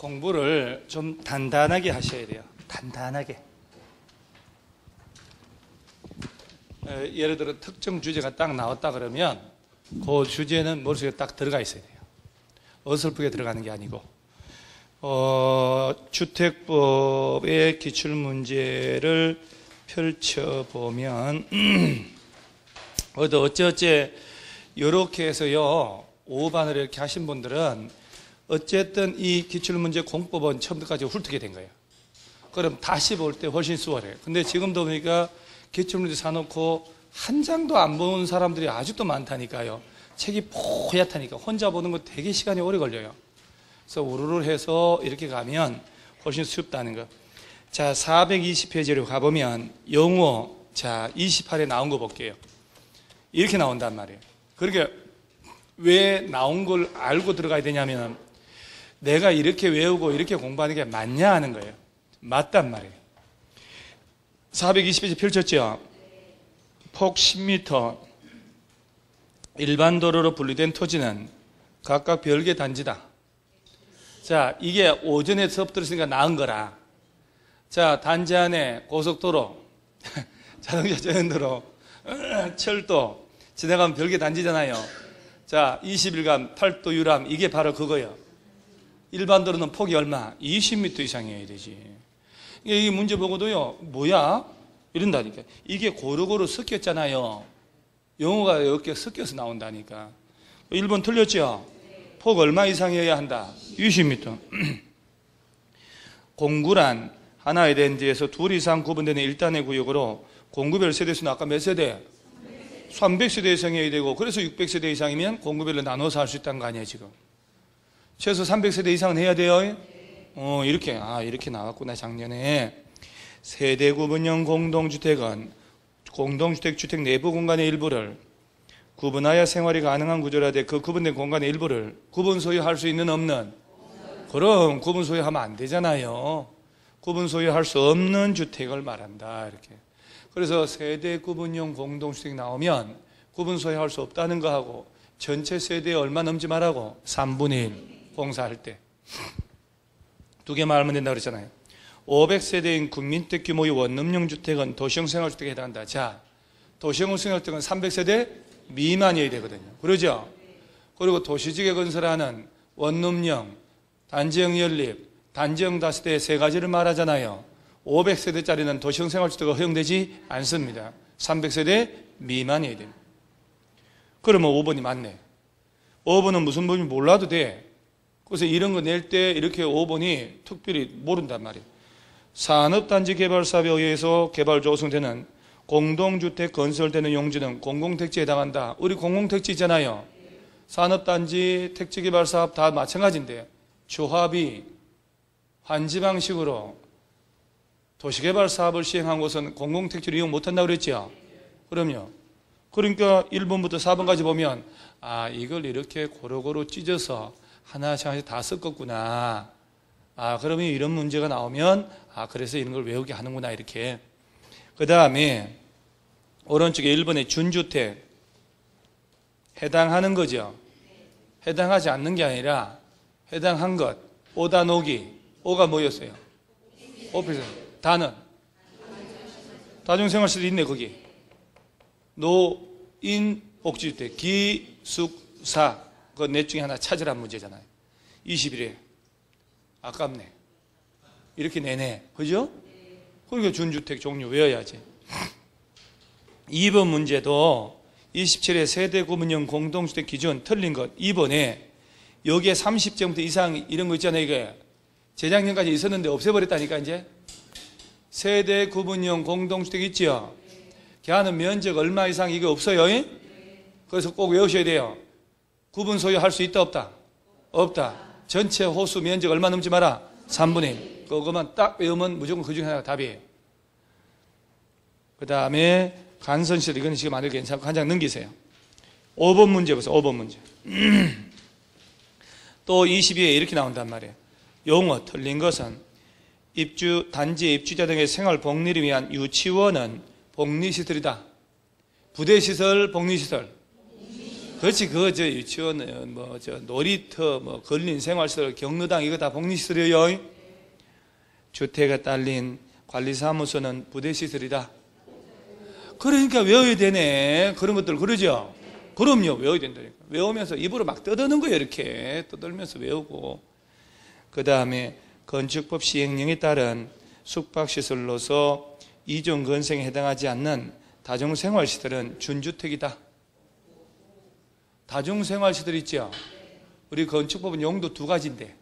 공부를 좀 단단하게 하셔야 돼요. 단단하게. 예를 들어 특정 주제가 딱 나왔다 그러면 그 주제는 머릿속에 딱 들어가 있어야 돼요. 어설프게 들어가는 게 아니고. 주택법의 기출문제를 펼쳐보면 어째 이렇게 해서요 5반을 이렇게 하신 분들은 어쨌든 이 기출문제 공법은 처음부터까지 훑게 된 거예요. 그럼 다시 볼 때 훨씬 수월해요. 근데 지금도 보니까 기출문제 사놓고 한 장도 안 본 사람들이 아직도 많다니까요. 책이 뽀얗다니까 혼자 보는 거 되게 시간이 오래 걸려요. 그래서 우르르 해서 이렇게 가면 훨씬 쉽다는 거. 자, 420페이지로 가보면 영어 자 28에 나온 거 볼게요. 이렇게 나온단 말이에요. 그러니까 왜 나온 걸 알고 들어가야 되냐면 내가 이렇게 외우고 이렇게 공부하는 게 맞냐 하는 거예요. 맞단 말이에요. 420페이지 펼쳤죠. 폭 10m 일반 도로로 분리된 토지는 각각 별개 단지다. 자, 이게 오전에 수업 들었으니까 나은 거라. 자, 단지 안에 고속도로, 자동차 전용도로, 철도 지나가면 별개 단지잖아요. 자, 20일간 팔도 유람 이게 바로 그거예요. 일반 도로는 폭이 얼마? 20m 이상이어야 되지. 이 문제 보고도요, 뭐야? 이런다니까. 이게 고루고루 섞였잖아요. 영어가 이렇게 섞여서 나온다니까. 1번 틀렸죠? 폭 얼마 이상이어야 한다? 20m. 공구란 하나의 렌즈에서 둘 이상 구분되는 일단의 구역으로 공구별 세대수는 아까 몇 세대? 300세대 이상이어야 되고, 그래서 600세대 이상이면 공구별로 나눠서 할 수 있다는 거 아니에요, 지금. 최소 300세대 이상은 해야 돼요. 이렇게 나왔구나, 작년에. 세대 구분형 공동주택은 공동주택 주택 내부 공간의 일부를 구분하여 생활이 가능한 구조라되 그 구분된 공간의 일부를 구분 소유할 수 있는 없는? 그럼 구분 소유하면 안 되잖아요. 구분 소유할 수 없는 주택을 말한다, 이렇게. 그래서 세대 구분형 공동주택 나오면 구분 소유할 수 없다는 거하고 전체 세대에 얼마 넘지 말라고 3분의 1 공사할 때 두 개 말하면 된다고 그랬잖아요. 500세대인 국민주택 규모의 원룸형 주택은 도시형 생활주택에 해당한다. 자, 도시형 생활주택은 300세대 미만이어야 되거든요. 그러죠? 그리고 도시지역에 건설하는 원룸형, 단지형 연립, 단지형 다세대 세 가지를 말하잖아요. 500세대짜리는 도시형 생활주택가 허용되지 않습니다. 300세대 미만이어야 됩니다. 그러면 5번이 맞네. 5번은 무슨 법인지 몰라도 돼. 그래서 이런 거 낼 때 이렇게 5번이 특별히 모른단 말이에요. 산업단지 개발사업에 의해서 개발 조성되는 공동주택 건설되는 용지는 공공택지에 해당한다. 우리 공공택지 있잖아요. 산업단지, 택지개발사업 다 마찬가지인데 조합이 환지 방식으로 도시개발사업을 시행한 곳은 공공택지를 이용 못한다고 그랬죠? 그럼요. 그러니까 1번부터 4번까지 보면 이걸 이렇게 고루고루 찢어서 하나씩 다 섞었구나. 그러면 이런 문제가 나오면 그래서 이런 걸 외우게 하는구나, 이렇게. 그 다음에 오른쪽에 1번의 준주택 해당하는 거죠. 해당하지 않는 게 아니라 해당한 것. 오다 노기. 오가 뭐였어요? 오피스. 다는 다중생활시설 있네, 거기. 노인 복지주택 기숙사 그 넷 중에 하나 찾으란 문제잖아요. 20일에 아깝네. 이렇게 내네. 그죠? 그러니까 준주택 종류 외워야지. 2번 문제도 27회 세대 구분형 공동주택 기준 틀린 것. 2번에 여기에 30점부터 이상 이런 거 있잖아요. 이게 재작년까지 있었는데 없애버렸다니까. 이제 세대 구분형 공동주택 있죠. 걔는 면적 얼마 이상 이게 없어요. 그래서 꼭 외우셔야 돼요. 구분 소유할 수 있다 없다? 없다. 전체 호수 면적 얼마 넘지 마라? 3분의 1. 그것만 딱 외우면 무조건 그 중에 하나가 답이에요. 그 다음에 간선시설, 이건 지금 안 해도 괜찮고 한 장 넘기세요. 5번 문제 보세요. 5번 문제. 또 22에 이렇게 나온단 말이에요. 용어 틀린 것은 단지 입주자 등의 생활 복리를 위한 유치원은 복리시설이다. 부대시설, 복리시설. 그렇지. 저 유치원, 저 놀이터, 근린 생활시설, 경로당 이거 다 복리시설이에요. 주택에 딸린 관리사무소는 부대시설이다. 그러니까 외워야 되네. 그런 것들 그러죠. 그럼요. 외워야 된다니까. 외우면서 입으로 막 떠드는 거예요. 이렇게 떠들면서 외우고. 그 다음에 건축법 시행령에 따른 숙박시설로서 이종 건생에 해당하지 않는 다중생활시설은 준주택이다. 다중생활시설 있죠. 우리 건축법은 용도 두 가지인데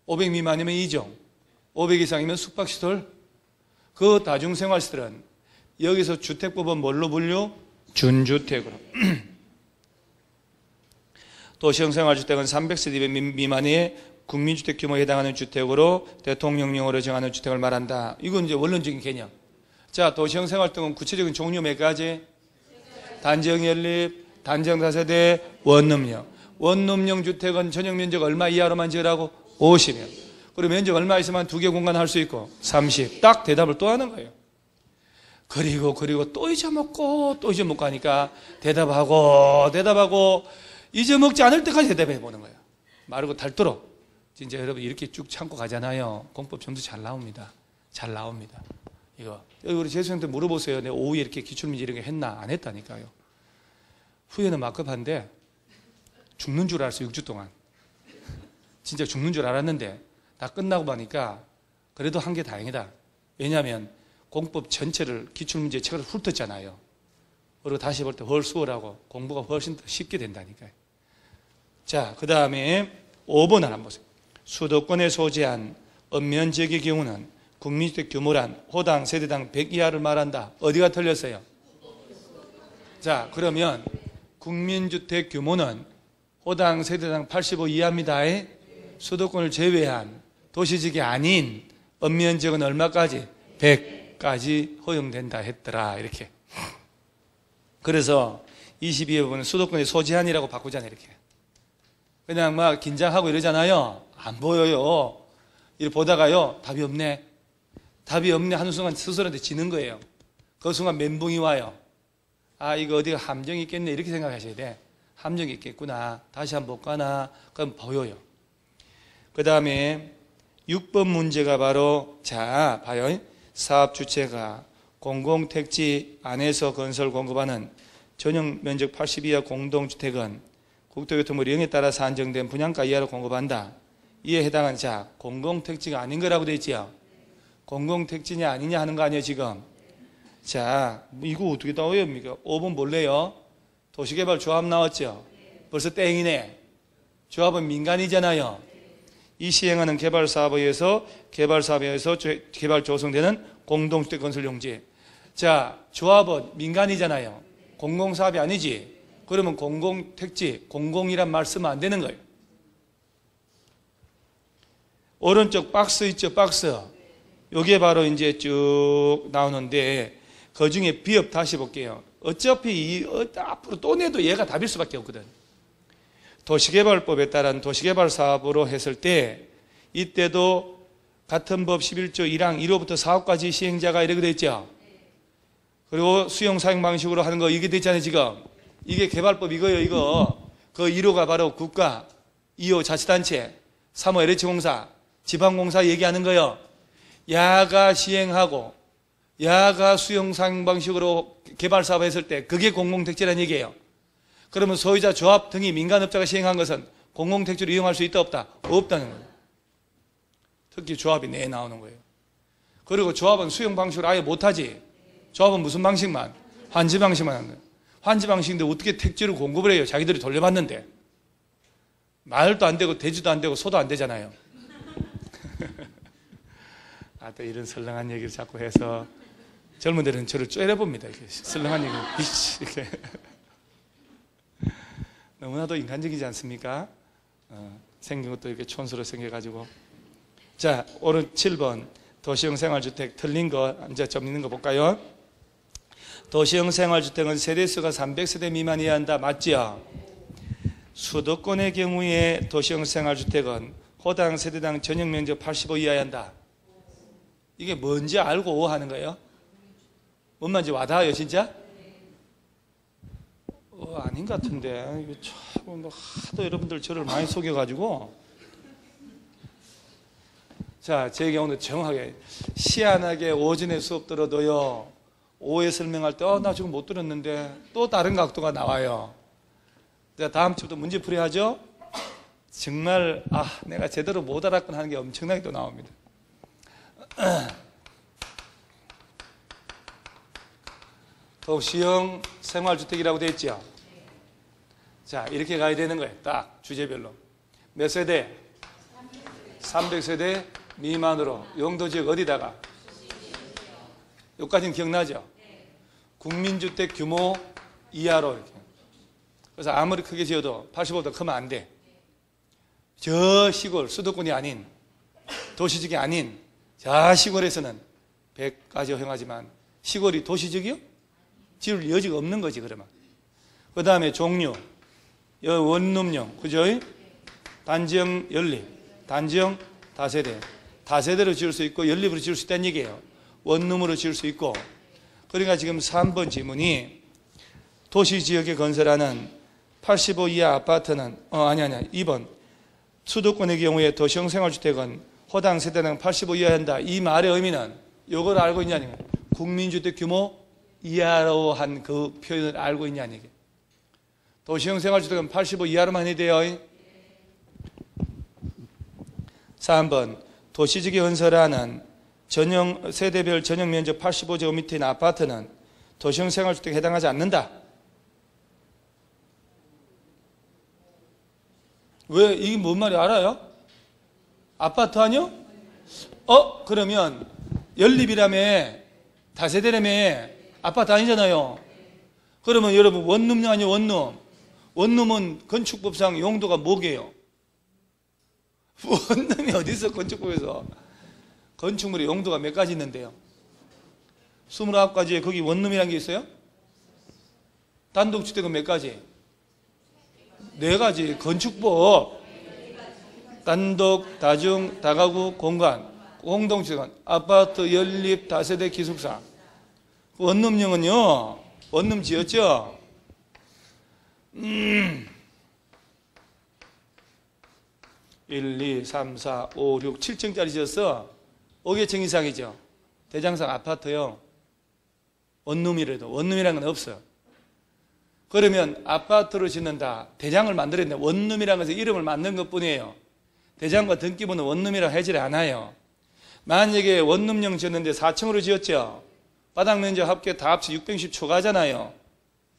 500 미만이면 2종, 500 이상이면 숙박시설. 그 다중생활시설은 여기서 주택법은 뭘로 분류? 준주택으로. 도시형생활주택은 300세대 미만의 국민주택 규모에 해당하는 주택으로 대통령령으로 정하는 주택을 말한다. 이건 이제 원론적인 개념. 자, 도시형생활주택은 구체적인 종류 몇 가지? 단지형 연립, 단지형 다세대, 원룸형. 원룸형 주택은 전용 면적 얼마 이하로만 지으라고? 50여. 그리고 면적 얼마 있으면 두 개 공간 할 수 있고 30. 딱 대답을 또 하는 거예요. 그리고 또 잊어먹고 하니까 대답하고 잊어먹지 않을 때까지 대답해 보는 거예요. 마르고 닳도록. 진짜 여러분 이렇게 쭉 참고 가잖아요. 공법 점수 잘 나옵니다. 잘 나옵니다. 이거 우리 재수생한테 물어보세요. 내가 오후에 이렇게 기출문제 이런 거 했나? 안 했다니까요. 후에는 막급한데 죽는 줄 알았어요. 6주 동안. 진짜 죽는 줄 알았는데 다 끝나고 보니까 그래도 한 게 다행이다. 왜냐하면 공법 전체를 기출문제 책을 훑었잖아요. 그리고 다시 볼 때 훨 수월하고 공부가 훨씬 더 쉽게 된다니까요. 자, 그 다음에 5번 한번 보세요. 수도권에 소재한 읍면지역의 경우는 국민주택 규모란 호당, 세대당 100 이하를 말한다. 어디가 틀렸어요? 자, 그러면 국민주택 규모는 호당, 세대당 85 이하입니다. 수도권을 제외한 도시지역이 아닌 읍면지역은 얼마까지? 100까지 허용된다 했더라. 이렇게. 그래서 22회 부분은 수도권의 소재한이라고 바꾸잖아요. 이렇게. 그냥 막 긴장하고 이러잖아요. 안 보여요. 이렇게 보다가요. 답이 없네 하는 순간 스스로한테 지는 거예요. 그 순간 멘붕이 와요. 아, 이거 어디가 함정이 있겠네. 이렇게 생각하셔야 돼. 함정이 있겠구나. 다시 한번 못 가나. 그럼 보여요. 그 다음에 6번 문제가 바로, 자, 봐요. 사업 주체가 공공택지 안에서 건설 공급하는 전용 면적 80 이하 공동주택은 국토교통부 령에 따라서 한정된 분양가 이하로 공급한다. 이에 해당한, 자, 공공택지가 아닌 거라고 되어 있지요. 공공택지냐 아니냐 하는 거 아니에요 지금. 자, 이거 어떻게 다 외웁니까? 5번 볼래요? 도시개발 조합 나왔죠. 벌써 땡이네. 조합은 민간이잖아요. 이 시행하는 개발사업에 의해서 개발 조성되는 공동주택 건설 용지. 자, 조합은 민간이잖아요. 공공사업이 아니지. 그러면 공공택지, 공공이란 말 쓰면 안 되는 거예요. 오른쪽 박스 있죠, 박스. 요게 바로 이제 쭉 나오는데, 그 중에 비읍 다시 볼게요. 어차피 앞으로 또 내도 얘가 답일 수밖에 없거든. 도시개발법에 따른 도시개발 사업으로 했을 때, 이때도 같은 법 11조 1항 1호부터 4호까지 시행자가 이렇게 돼 있죠. 그리고 수용 사용 방식으로 하는 거 이게 돼 있잖아요, 지금. 이게 개발법 이거예요, 이거. 그 1호가 바로 국가, 2호 자치단체, 3호 LH공사, 지방공사 얘기하는 거예요. 야가 시행하고, 야가 수용 사용 방식으로 개발 사업 했을 때 그게 공공택지라는 얘기예요. 그러면 소유자, 조합 등이 민간업자가 시행한 것은 공공택지로 이용할 수 있다, 없다? 없다는 거예요. 특히 조합이 내 나오는 거예요. 그리고 조합은 수용 방식으로 아예 못하지. 조합은 무슨 방식만? 환지 방식만 하는 거예요. 환지 방식인데 어떻게 택지를 공급을 해요? 자기들이 돌려봤는데. 말도 안 되고 돼지도 안 되고 소도 안 되잖아요. 아, 또 이런 설렁한 얘기를 자꾸 해서 젊은들은 저를 째려봅니다. 이렇게 설렁한 얘기를 이렇게. 너무나도 인간적이지 않습니까? 생긴 것도 이렇게 촌스럽게 생겨가지고. 자, 오른 7번 도시형 생활주택 틀린 거 이제 좀 있는 거 볼까요? 도시형 생활주택은 세대수가 300세대 미만이어야 한다. 맞죠? 수도권의 경우에 도시형 생활주택은 호당, 세대당 전용 면적 85 이하여야 한다. 이게 뭔지 알고 하는 거예요? 뭔 말인지 와닿아요, 진짜? 아닌 것 같은데. 이거 참, 하도 여러분들 저를 많이 속여가지고. 자, 제 경우는 정확하게, 시안하게 오전에 수업 들어도요, 오후에 설명할 때, 나 지금 못 들었는데, 또 다른 각도가 나와요. 다음 주부터 문제풀이 하죠? 정말, 내가 제대로 못 알았구나 하는 게 엄청나게 또 나옵니다. 도시형 생활주택이라고 되어 있죠? 자, 이렇게 가야 되는 거예요. 딱 주제별로. 몇 세대? 300세대 미만으로. 용도지역 어디다가? 여기까지는 기억나죠? 국민주택 규모 이하로 이렇게. 그래서 아무리 크게 지어도 85보다 크면 안 돼. 저 시골, 수도권이 아닌, 도시적이 아닌 저 시골에서는 100까지 허용하지만 시골이 도시적이요? 지을 여지가 없는 거지, 그러면. 그 다음에 종류, 원룸형, 그죠? 단지형 연립, 단지형 다세대. 다세대로 지을 수 있고 연립으로 지을 수 있다는 얘기예요. 원룸으로 지을 수 있고. 그러니까 지금 3번 질문이 도시지역에 건설하는 85 이하 아파트는 2번 수도권의 경우에 도시형 생활주택은 호당 세대당 85 이하 한다. 이 말의 의미는 이걸 알고 있냐는 거예요. 국민주택 규모 이하로 한 그 표현을 알고 있냐는 얘기예요. 도시형 생활주택은 85 이하로만 해야 돼요. 3번 도시지역에 건설하는 전용 세대별 전용 면적 85제곱미터인 아파트는 도시형 생활주택에 해당하지 않는다. 왜? 이게 뭔 말이 알아요? 아파트 아니요? 그러면 연립이라며 다세대라며 아파트 아니잖아요. 그러면 여러분 원룸 아니요? 원룸. 원룸은 건축법상 용도가 뭐게요? 원룸이 어디서 건축법에서? 건축물의 용도가 몇 가지 있는데요? 29가지에 거기 원룸이라는 게 있어요? 단독주택은 몇 가지? 4가지. 건축법. 단독, 다중, 다가구, 공간. 공동주택은 아파트, 연립, 다세대, 기숙사. 원룸형은요, 원룸 지었죠? 1, 2, 3, 4, 5, 6, 7층짜리 지었어. 5개층 이상이죠. 대장상 아파트요. 원룸이라도 원룸이라는 건 없어요. 그러면 아파트로 짓는다. 대장을 만들었는데 원룸이라는 것은 이름을 만든 것뿐이에요. 대장과 등기부는 원룸이라고 하지 않아요. 만약에 원룸형 지었는데 4층으로 지었죠. 바닥 면적 합계 다 합쳐 610 초과하잖아요.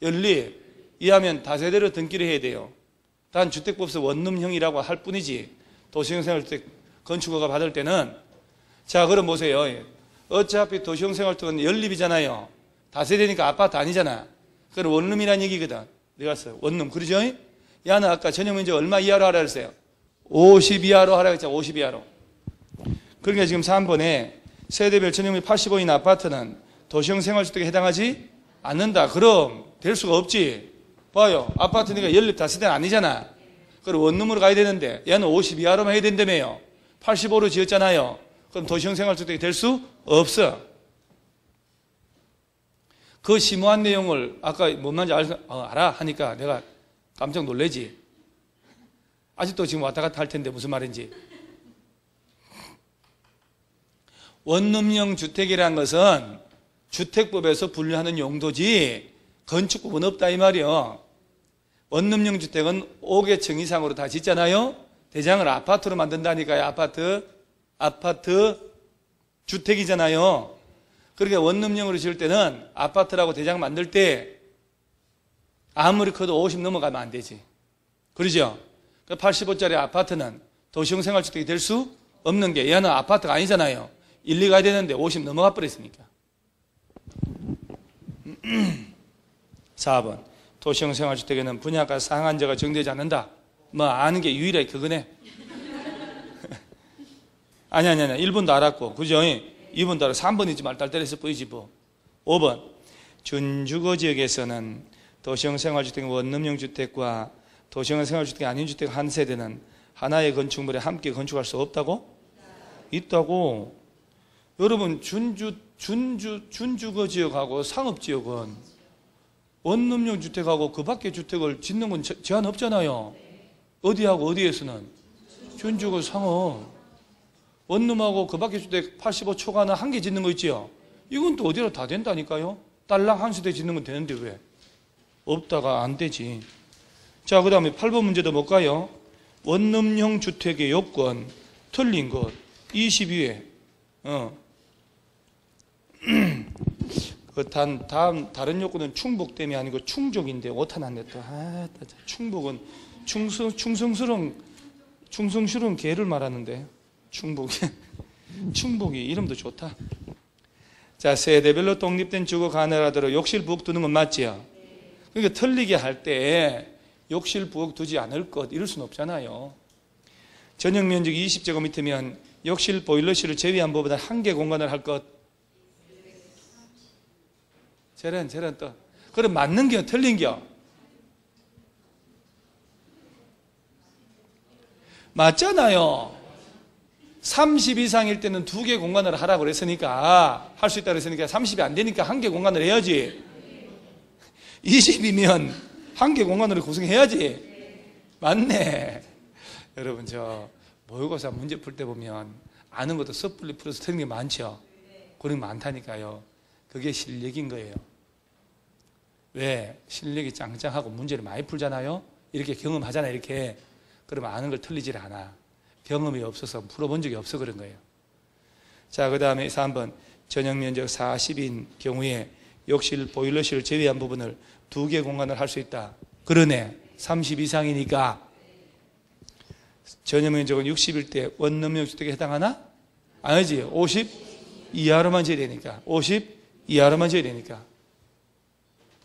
연립 이하면 다세대로 등기를 해야 돼요. 단 주택법에서 원룸형이라고 할 뿐이지 도시형 생활주택 건축허가 받을 때는. 자, 그럼 보세요. 어차피 도시형 생활주택은 연립이잖아요. 다세대니까 아파트 아니잖아. 그건 원룸이라는 얘기거든. 내가 봤어요. 원룸. 그러죠? 야는 아까 전용 면적 얼마 이하로 하라 그랬어요? 50 이하로 하라 그랬죠. 50 이하로. 그러니까 지금 3번에 세대별 전용 면적 85인 아파트는 도시형 생활주택에 해당하지 않는다. 그럼 될 수가 없지. 봐요. 아파트니까 연립 다세대는 아니잖아. 그럼 원룸으로 가야 되는데 얘는 50 이하로만 해야 된다며요. 85로 지었잖아요. 그럼 도시형 생활주택이 될 수 없어. 그 심오한 내용을 아까 뭔 말인지 알아 하니까 내가 깜짝 놀래지. 아직도 지금 왔다 갔다 할 텐데 무슨 말인지. 원룸형 주택이라는 것은 주택법에서 분류하는 용도지 건축법은 없다 이 말이요. 원룸형 주택은 5개층 이상으로 다 짓잖아요. 대장을 아파트로 만든다니까요. 아파트 주택이잖아요. 그러니까 원룸형으로 지을 때는 아파트라고 대장 만들 때 아무리 커도 50 넘어가면 안 되지. 그러죠? 85짜리 아파트는 도시형 생활주택이 될 수 없는 게 얘는 아파트가 아니잖아요. 1, 2 가야 되는데 50 넘어가 버렸으니까. 4번 도시형 생활주택에는 분양가 상한제가 정되지 않는다. 뭐 아는 게 유일하게 그거네. 아니 1번도 알았고 그죠? 2번도 알았고 3번 있지 말 딸딸해서 보이지 뭐. 5번 준주거지역에서는 도시형 생활주택 원룸형 주택과 도시형 생활주택이 아닌 주택 한 세대는 하나의 건축물에 함께 건축할 수 없다고? 있다고. 여러분 준주거지역하고 상업지역은 원룸용 주택하고 그 밖의 주택을 짓는 건 제한 없잖아요. 어디하고 어디에서는 준주거 상업. 원룸하고 그 밖의 주택 85초가나 한 개 짓는 거 있지요. 이건 또 어디로 다 된다니까요. 딸랑 한 세대 짓는 건 되는데 왜? 없다가 안 되지. 자, 그 다음에 8번 문제도 볼까요? 원룸형 주택의 요건 틀린 것 22회. 다른 요건은 충복됨이 아니고 충족인데 오타 났네 또. 충복은 충성스러운 개를 말하는데 충복이 이름도 좋다. 자, 세대별로 독립된 주거 가능하도록 욕실 부엌 두는 건 맞지요? 그러니까 틀리게 할 때 욕실 부엌 두지 않을 것 이럴 수는 없잖아요. 전용 면적 20제곱미터면 욕실 보일러실을 제외한 부분은 한 개 공간을 할 것. 저런 또. 그럼 맞는 겨 틀린 겨? 맞잖아요. 30 이상일 때는 두 개 공간을 하라고 그랬으니까, 할 수 있다고 그랬으니까 30이 안 되니까 한 개 공간을 해야지. 20이면 한 개 공간으로 구성해야지. 맞네. 여러분, 저 모의고사 문제 풀 때 보면 아는 것도 섣불리 풀어서 틀린 게 많죠. 그런 게 많다니까요. 그게 실력인 거예요. 왜? 실력이 짱짱하고 문제를 많이 풀잖아요. 이렇게 경험하잖아요. 이렇게. 그러면 아는 걸 틀리질 않아. 경험이 없어서 풀어본 적이 없어 그런 거예요. 자, 그 다음에 3번 전용 면적 40인 경우에 욕실, 보일러실을 제외한 부분을 두 개 공간을 할 수 있다. 그러네. 30 이상이니까. 전용 면적은 60일 때 원룸형 주택에 해당하나? 아니지. 50 이하로만 지어야 되니까. 50 이하로만 지어야 되니까.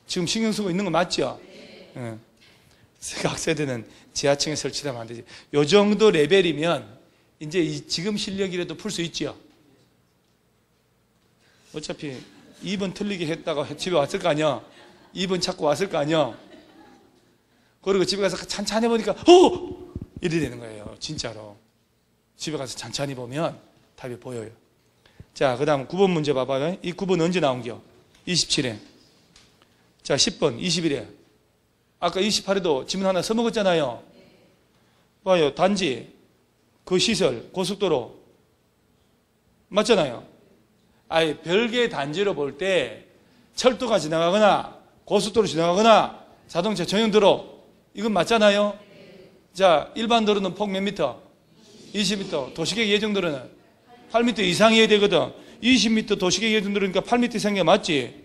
지금 신경 쓰고 있는 거 맞죠? 응. 각 세대는 지하층에 설치하면 안 되지. 요 정도 레벨이면 이제 지금 실력이라도 풀 수 있죠. 어차피 2번 틀리게 했다가 집에 왔을 거 아니야. 2번 찾고 왔을 거 아니야. 그리고 집에 가서 찬찬히 보니까 이래 되는 거예요. 진짜로. 집에 가서 찬찬히 보면 답이 보여요. 자, 그 다음 9번 문제 봐봐요. 이 9번 언제 나온겨? 27회. 자, 10번 21회. 아까 28회도 지문 하나 써먹었잖아요. 봐요. 단지, 그 시설, 고속도로. 맞잖아요. 아예 별개의 단지로 볼 때 철도가 지나가거나 고속도로 지나가거나 자동차 전용도로 이건 맞잖아요. 자, 일반 도로는 폭 몇 미터? 20m. 도시계획 예정도로는 8m 이상이어야 되거든. 20m 도시계획 예정도로니까 8m 이상이 맞지?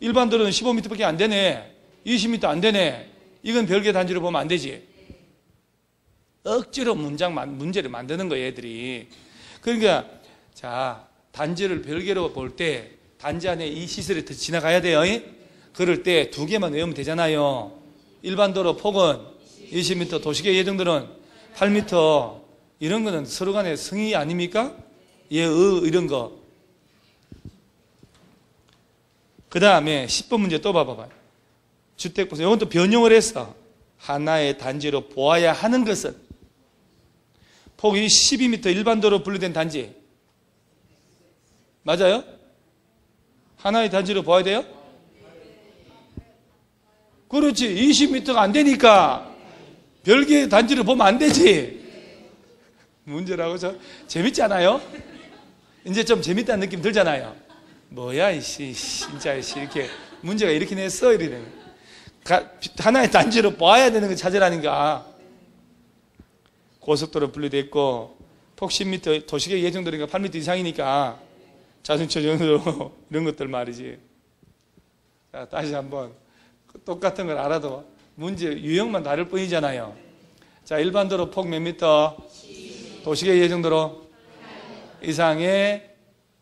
일반 도로는 15m밖에 안 되네. 20m 안 되네. 이건 별개 단지로 보면 안 되지. 억지로 문제를 만드는 거예요, 애들이. 그러니까, 자, 단지를 별개로 볼 때, 단지 안에 이 시설이 더 지나가야 돼요. 그럴 때 두 개만 외우면 되잖아요. 일반 도로 폭은 20m, 도시계획 예정도는 8m. 이런 거는 서로 간의 성의 아닙니까? 이런 거. 그 다음에 10번 문제 또 봐봐요. 주택보수. 이건 또 변형을 했어. 하나의 단지로 보아야 하는 것은 폭이 12m 일반도로 분류된 단지. 맞아요? 하나의 단지로 보아야 돼요? 그렇지. 20m가 안 되니까 별개의 단지로 보면 안 되지. 문제라고 재밌지 않아요? 이제 좀 재밌다는 느낌 들잖아요. 뭐야, 이씨, 진짜, 이렇게, 문제가 이렇게 냈어, 이러네. 하나의 단지로 봐야 되는 거 찾으라니까. 고속도로 분류되어 있고, 폭 10m, 도시계획 예정도니까 8m 이상이니까, 자동차 전용도로, 이런 것들 말이지. 자, 다시 한번, 똑같은 걸 알아도, 문제 유형만 다를 뿐이잖아요. 자, 일반도로 폭 몇 미터? 도시계획 예정도로 이상의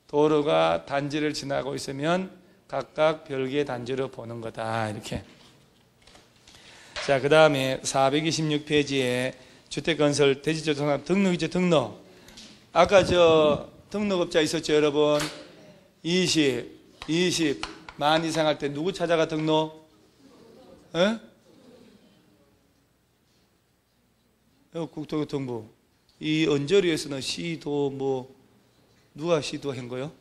도로가 단지를 지나고 있으면 각각 별개의 단지로 보는 거다. 이렇게. 자, 그 다음에 426페이지에 주택건설 대지조성업 등록 있죠, 등록. 아까 등록업자 있었죠, 여러분? 20만 이상 할 때 누구 찾아가 등록? 국토교통부. 이 언저리에서는 시도 누가 시도한 거요?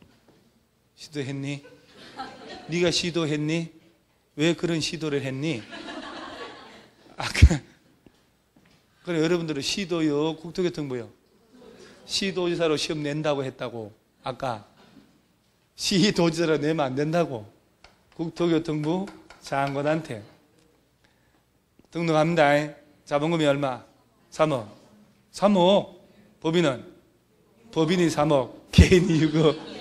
시도했니? 네가 시도했니? 왜 그런 시도를 했니? 그래, 여러분들은 시도요, 국토교통부요? 시도지사로 시험 낸다고 했다고. 아까 시도지사로 내면 안 된다고. 국토교통부 장관한테 등록합니다. 자본금이 얼마? 3억. 3억. 법인은? 법인이 3억. 개인이 6억.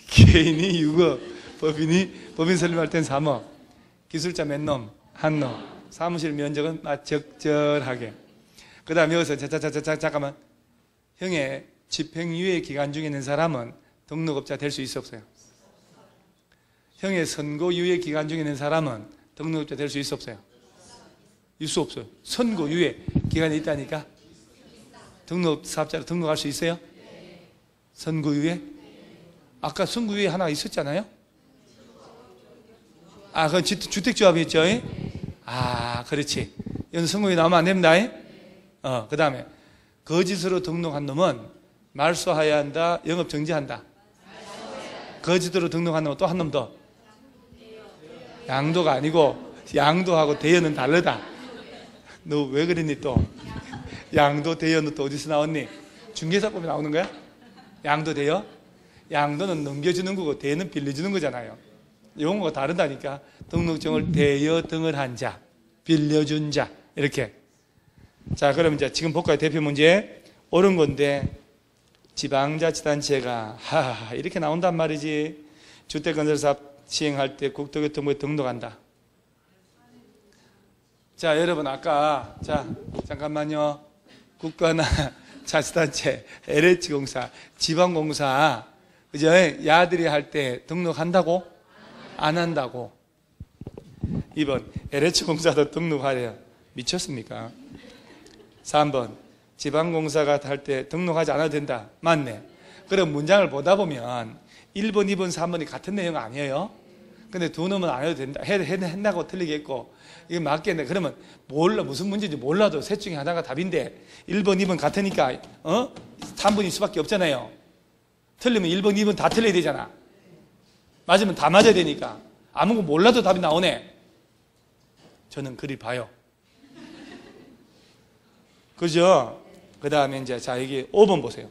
개인이 6억. 법인 설립할 땐 3억. 기술자 몇 놈? 한 놈. 사무실 면적은 적절하게. 그 다음 여기서 잠깐만. 형의 집행유예 기간 중에 있는 사람은 등록업자 될 수 있어 없어요? 형의 선고유예 기간 중에 있는 사람은 등록업자 될 수 있어 없어요? 있을 수 없어요. 선고유예 기간이 있다니까. 등록사업자로 등록할 수 있어요? 선고유예? 아까 선고유예 하나 있었잖아요? 그건 주택조합이었죠? 그렇지. 이건 선고유예 나오면 안 됩니다. 그 다음에 거짓으로 등록한 놈은 말소해야 한다, 영업 정지한다. 거짓으로 등록한 놈은 또 한 놈 더. 양도가 아니고 양도하고 대여는 다르다. 너 왜 그랬니 또? 양도 대여는 또 어디서 나왔니? 중개사법에 나오는 거야? 양도 대여? 양도는 넘겨주는 거고 대여는 빌려주는 거잖아요. 용어가 다르다니까. 등록증을 대여 등을 한 자, 빌려준 자, 이렇게. 자, 그럼 이제 지금 볼까요? 대표 문제. 옳은 건데 지방자치단체가 이렇게 나온단 말이지. 주택건설사업 시행할 때 국토교통부에 등록한다. 자, 여러분 아까 잠깐만요. 국가나 자치단체, LH공사, 지방공사, 그죠? 야들이 할 때 등록한다고? 안 한다고? 2번 LH공사도 등록하래요. 미쳤습니까? 3번 지방공사가 할 때 등록하지 않아도 된다. 맞네. 그럼 문장을 보다 보면 1번, 2번, 3번이 같은 내용 아니에요? 근데 두 놈은 안 해도 된다. 했다고 틀리겠고. 이게 맞겠네. 그러면 무슨 문제인지 몰라도 셋 중에 하나가 답인데 1번, 2번 같으니까 3번일 수밖에 없잖아요. 틀리면 1번, 2번 다 틀려야 되잖아. 맞으면 다 맞아야 되니까. 아무것도 몰라도 답이 나오네. 저는 그리 봐요. 그죠? 그 다음에 이제 여기 5번 보세요.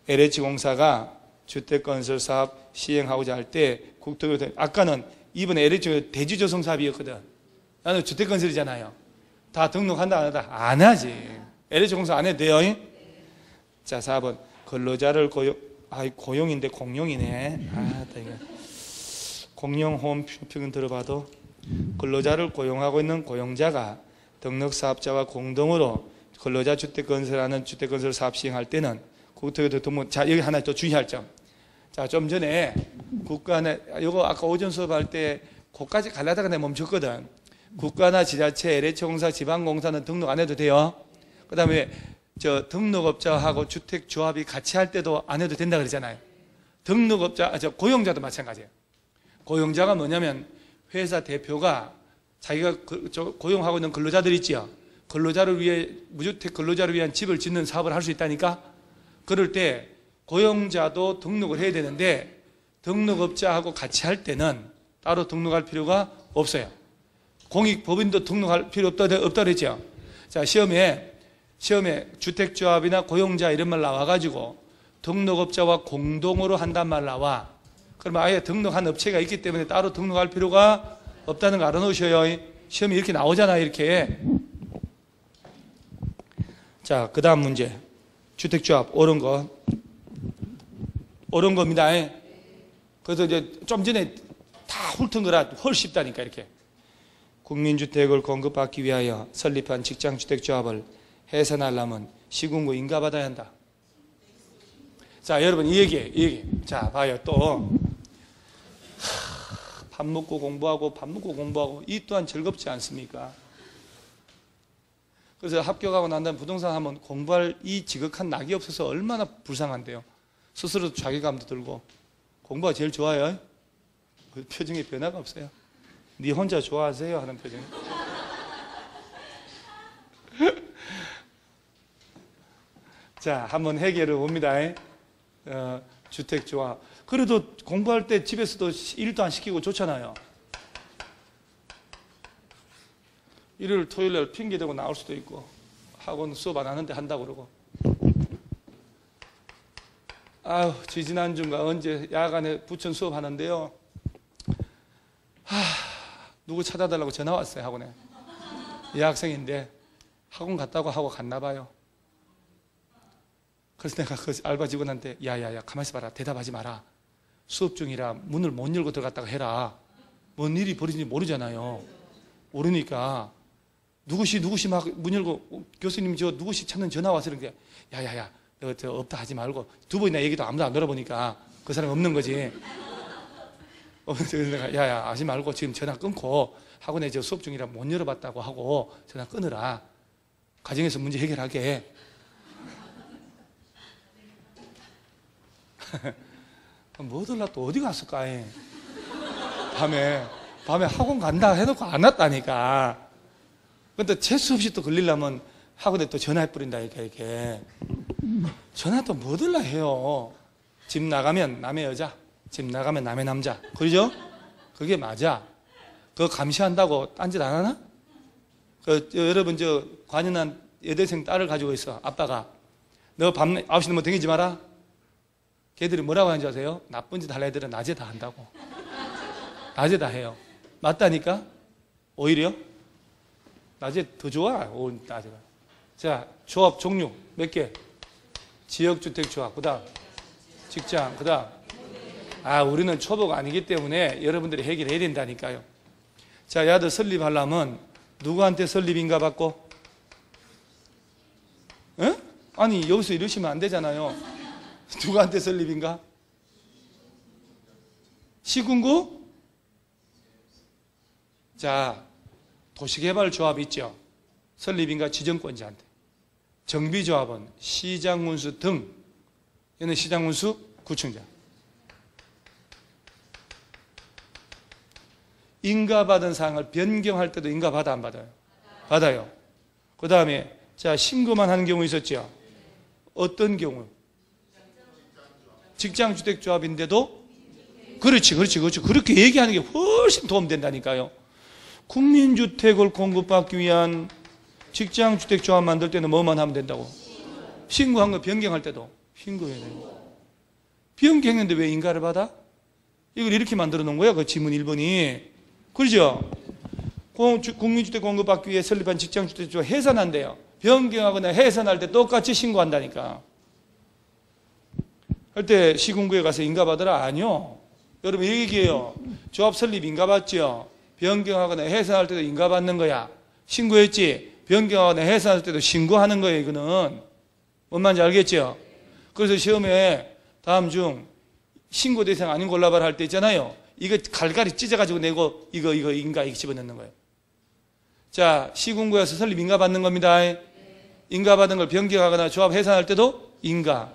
LH공사가 주택건설사업 시행하고자 할 때 국토교통, 아까는 2번 LH 대지조성사업이었거든. 나는 주택건설이잖아요. 다 등록한다 안 한다? 안 하지. LH공사 안 해도 돼요. 자, 4번 근로자를 고용인데 공용이네. 이거 공용 호흡표현 들어봐도 근로자를 고용하고 있는 고용자가 등록사업자와 공동으로 근로자 주택건설하는 주택건설 사업 시행할 때는 국토교통부. 자, 여기 하나 또 주의할 점. 자, 좀 전에 국가나, 이거 아까 오전 수업할 때 거기까지 가려다가 내가 멈췄거든. 국가나 지자체, LH공사, 지방공사는 등록 안 해도 돼요. 그 다음에 등록업자하고 주택조합이 같이 할 때도 안 해도 된다 그러잖아요. 고용자도 마찬가지예요. 고용자가 뭐냐면 회사 대표가 자기가 고용하고 있는 근로자들 있지요. 근로자를 위해, 무주택 근로자를 위한 집을 짓는 사업을 할 수 있다니까. 그럴 때 고용자도 등록을 해야 되는데 등록업자하고 같이 할 때는 따로 등록할 필요가 없어요. 공익법인도 등록할 필요 없다 그랬죠. 자, 시험에 주택조합이나 고용자 이런 말 나와가지고 등록업자와 공동으로 한단 말 나와. 그러면 아예 등록한 업체가 있기 때문에 따로 등록할 필요가 없다는 거 알아놓으셔요. 시험이 이렇게 나오잖아요. 이렇게. 자, 그 다음 문제. 주택조합 옳은 겁니다. 그래서 이제 좀 전에 다 훑은 거라 훨씬 쉽다니까. 이렇게 국민주택을 공급받기 위하여 설립한 직장주택조합을 해산하려면 시군구 인가받아야 한다. 자, 여러분 이 얘기. 자, 봐요. 또 밥 먹고 공부하고 이 또한 즐겁지 않습니까? 그래서 합격하고 난 다음에 부동산 하면 공부할 이 지극한 낙이 없어서 얼마나 불쌍한데요. 스스로도 자괴감도 들고. 공부가 제일 좋아요. 그 표정에 변화가 없어요. 네 혼자 좋아하세요 하는 표정이. 자, 한번 해결해 봅니다. 주택조합. 그래도 공부할 때 집에서도 일도 안 시키고 좋잖아요. 일요일 토요일날 핑계대고 나올 수도 있고, 학원 수업 안 하는데 한다고 그러고. 아유, 지지난주인가 언제 야간에 부천 수업 하는데요. 누구 찾아달라고 전화 왔어요, 학원에. 이 학생인데 학원 갔다고 하고 갔나 봐요. 그래서 내가 그 알바 직원한테 야야야 가만히 있어봐라, 대답하지 마라, 수업 중이라 문을 못 열고 들어갔다가 해라. 뭔 일이 벌어진지 모르잖아요. 모르니까 누구시 막 문 열고 교수님 저 누구시 찾는 전화 와서 이렇게 야야야 너 저 없다 하지 말고, 두 번이나 얘기도 아무도 안 들어보니까 그 사람이 없는 거지. 그래서 내가 야야 하지 말고 지금 전화 끊고 학원에 저 수업 중이라 못 열어봤다고 하고 전화 끊으라. 가정에서 문제 해결하게. 뭐들라 또 어디 갔을까? 밤에 학원 간다 해놓고 안 왔다니까. 근데 재수 없이 또 걸리려면 학원에 또 전화해 뿌린다 이렇게. 전화 또 뭐들라 해요. 집 나가면 남의 여자, 집 나가면 남의 남자, 그러죠? 그게 맞아. 그거 감시한다고 딴짓 안 하나? 여러분 저 관연한 여대생 딸을 가지고 있어. 아빠가 너 밤 9시 넘어 댕기지 마라. 걔들이 뭐라고 하는지 아세요? 나쁜 짓 할 애들은 낮에 다 한다고. 낮에 다 해요. 맞다니까? 오히려 낮에 더 좋아. 낮에가. 자, 조합 종류 몇 개? 지역주택조합, 그 다음 직장, 그 다음 우리는 초보가 아니기 때문에 여러분들이 해결해야 된다니까요. 자, 야들 설립하려면 누구한테 설립인가 받고? 에? 아니 여기서 이러시면 안 되잖아요. 누구한테 설립인가? 시군구? 자, 도시개발조합 있죠? 설립인가 지정권자한테. 정비조합은 시장군수 등, 얘는 시장군수 구청장. 인가받은 사항을 변경할 때도 인가받아 안 받아요? 받아요. 그 다음에 자, 신고만 하는 경우 있었죠? 어떤 경우? 직장주택조합인데도 그렇지. 그렇게 얘기하는 게 훨씬 도움된다니까요. 국민주택을 공급받기 위한 직장주택조합 만들 때는 뭐만 하면 된다고? 신고한 거 변경할 때도 신고해야 돼요. 변경했는데 왜 인가를 받아? 이걸 이렇게 만들어 놓은 거야, 그 지문 1번이. 그렇죠? 국민주택 공급받기 위해 설립한 직장주택조합 해산한대요. 변경하거나 해산할 때 똑같이 신고한다니까. 할 때 시군구에 가서 인가받으라? 아니요. 여러분 얘기해요. 조합 설립 인가받죠? 변경하거나 해산할 때도 인가받는 거야. 신고했지? 변경하거나 해산할 때도 신고하는 거예요. 이거는 뭔 말인지 알겠죠? 그래서 시험에 다음 중 신고 대상 아닌 골라봐라 할 때 있잖아요. 이거 갈갈이 찢어가지고 내고 이거 인가 이거 집어넣는 거예요. 자, 시군구에서 설립 인가받는 겁니다. 인가받은 걸 변경하거나 조합 해산할 때도 인가.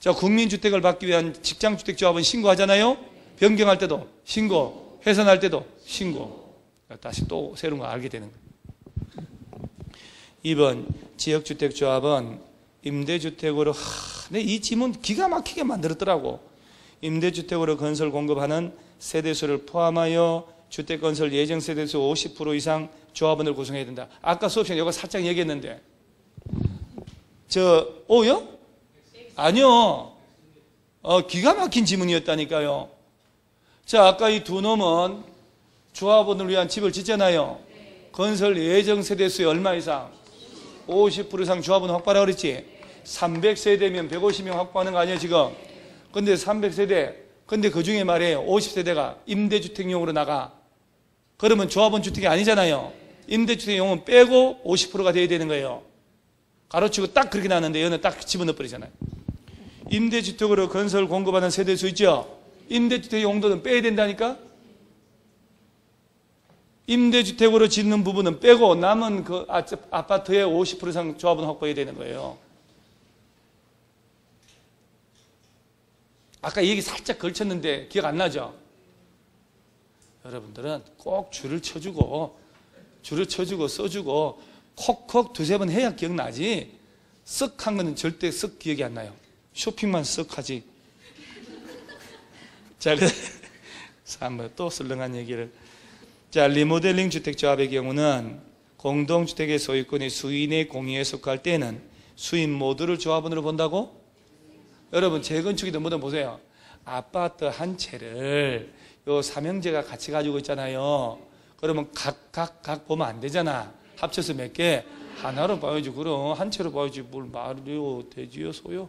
자, 국민주택을 받기 위한 직장주택조합은 신고하잖아요. 변경할 때도 신고, 해산할 때도 신고. 다시 또 새로운 거 알게 되는 거예요. 2번 지역주택조합은 임대주택으로 이 지문 기가 막히게 만들었더라고. 임대주택으로 건설 공급하는 세대수를 포함하여 주택건설 예정세대수 50% 이상 조합원을 구성해야 된다. 아까 수업 시간에 이거 살짝 얘기했는데 오요? 아니요. 기가 막힌 지문이었다니까요. 자, 아까 이 두 놈은 조합원을 위한 집을 짓잖아요. 건설 예정세대수의 얼마 이상? 50% 이상 조합원 확보하라 그랬지. 300세대면 150명 확보하는 거 아니에요 지금? 근데 300세대, 근데 그 중에 말이에요 50세대가 임대주택용으로 나가. 그러면 조합원 주택이 아니잖아요. 임대주택용은 빼고 50%가 돼야 되는 거예요. 가로치고 딱 그렇게 나왔는데 얘는 딱 집어넣어 버리잖아요. 임대주택으로 건설 공급하는 세대수 있죠? 임대주택 용도는 빼야 된다니까? 임대주택으로 짓는 부분은 빼고 남은 그 아파트의 50% 이상 조합원 확보해야 되는 거예요. 아까 얘기 살짝 걸쳤는데 기억 안 나죠? 여러분들은 꼭 줄을 쳐주고 써주고 콕콕 두세 번 해야 기억나지, 쓱 한 거는 절대 쓱 기억이 안 나요. 쇼핑만 쓱 하지. 자, 한번 또 썰렁한 얘기를. 자, 리모델링 주택조합의 경우는 공동주택의 소유권이 수인의 공유에 속할 때는 수인 모두를 조합원으로 본다고? 여러분, 재건축이든 뭐든 보세요. 아파트 한 채를 요 삼형제가 같이 가지고 있잖아요. 그러면 각 보면 안 되잖아. 합쳐서 몇 개? 하나로 봐야지. 그럼 한 채로 봐야지. 뭘 말이요, 되지요, 소요.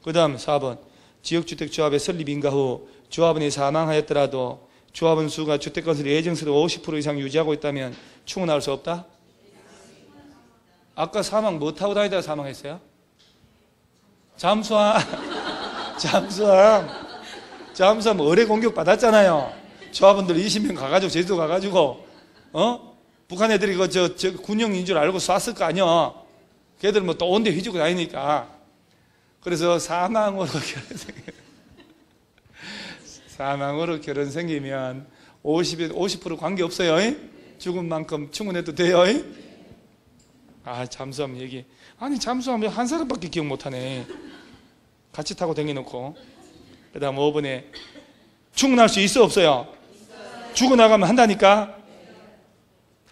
그 다음 4번. 지역주택조합의 설립 인가 후 조합원이 사망하였더라도 조합원 수가 주택건설 예정세로 50% 이상 유지하고 있다면 충원할 수 없다? 아까 사망 뭐 타고 다니다가 사망했어요? 잠수함. 잠수함 어뢰 공격 받았잖아요. 조합원들 20명 가가지고 제주도 가가지고 북한 애들이 저 군용인 줄 알고 쐈을 거 아니야. 걔들 뭐 또 온데 휘주고 다니니까. 그래서 사망으로 결혼 생기면 50% 관계없어요. 죽은 만큼 충분해도 돼요. 아, 잠수함 얘기. 아니, 잠수함 한 사람밖에 기억 못하네. 같이 타고 다니놓고. 그 다음 5번에 충분할 수 있어 없어요? 죽어나가면 한다니까.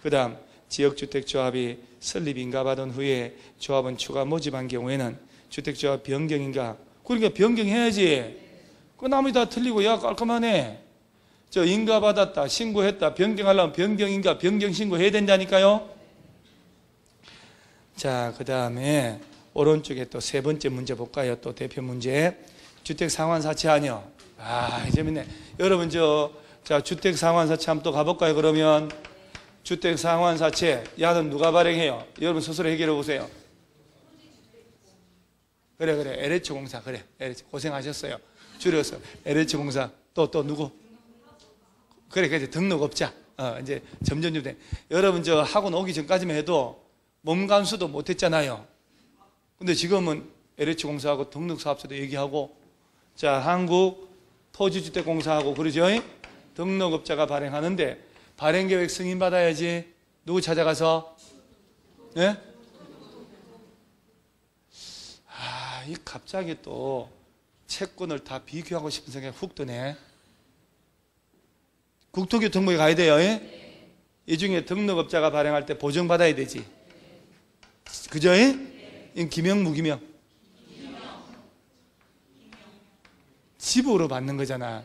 그 다음 지역주택조합이 설립 인가받은 후에 조합은 추가 모집한 경우에는 주택조합 변경인가. 그러니까 변경해야지. 그 나머지 다 틀리고 야 깔끔하네. 저 인가받았다 신고했다 변경하려면 변경인가 변경신고 해야 된다니까요. 자, 그 다음에 오른쪽에 또 세 번째 문제 볼까요? 또 대표 문제. 주택상환사채 아니요. 아, 재밌네. 여러분 자, 주택상환사채 한번 또 가볼까요? 그러면 주택상환사채 야는 누가 발행해요? 여러분 스스로 해결해 보세요. 그래 LH공사. 그래 LH 고생하셨어요. 줄여서 LH공사. 또 누구? 그래 등록업자. 이제 점점 돼. 여러분 학원 오기 전까지만 해도 몸감수도 못했잖아요. 근데 지금은 LH공사하고 등록사업자도 얘기하고, 자, 한국토지주택공사하고 그러죠. 등록업자가 발행하는데 발행계획 승인받아야지. 누구 찾아가서? 예? 이 갑자기 또 채권을 다 비교하고 싶은 생각이 훅 드네. 국토교통부에 가야 돼요. 이 중에 등록업자가 발행할 때 보증받아야 되지. 그죠? 기명, 무기명? 집으로 받는 거잖아.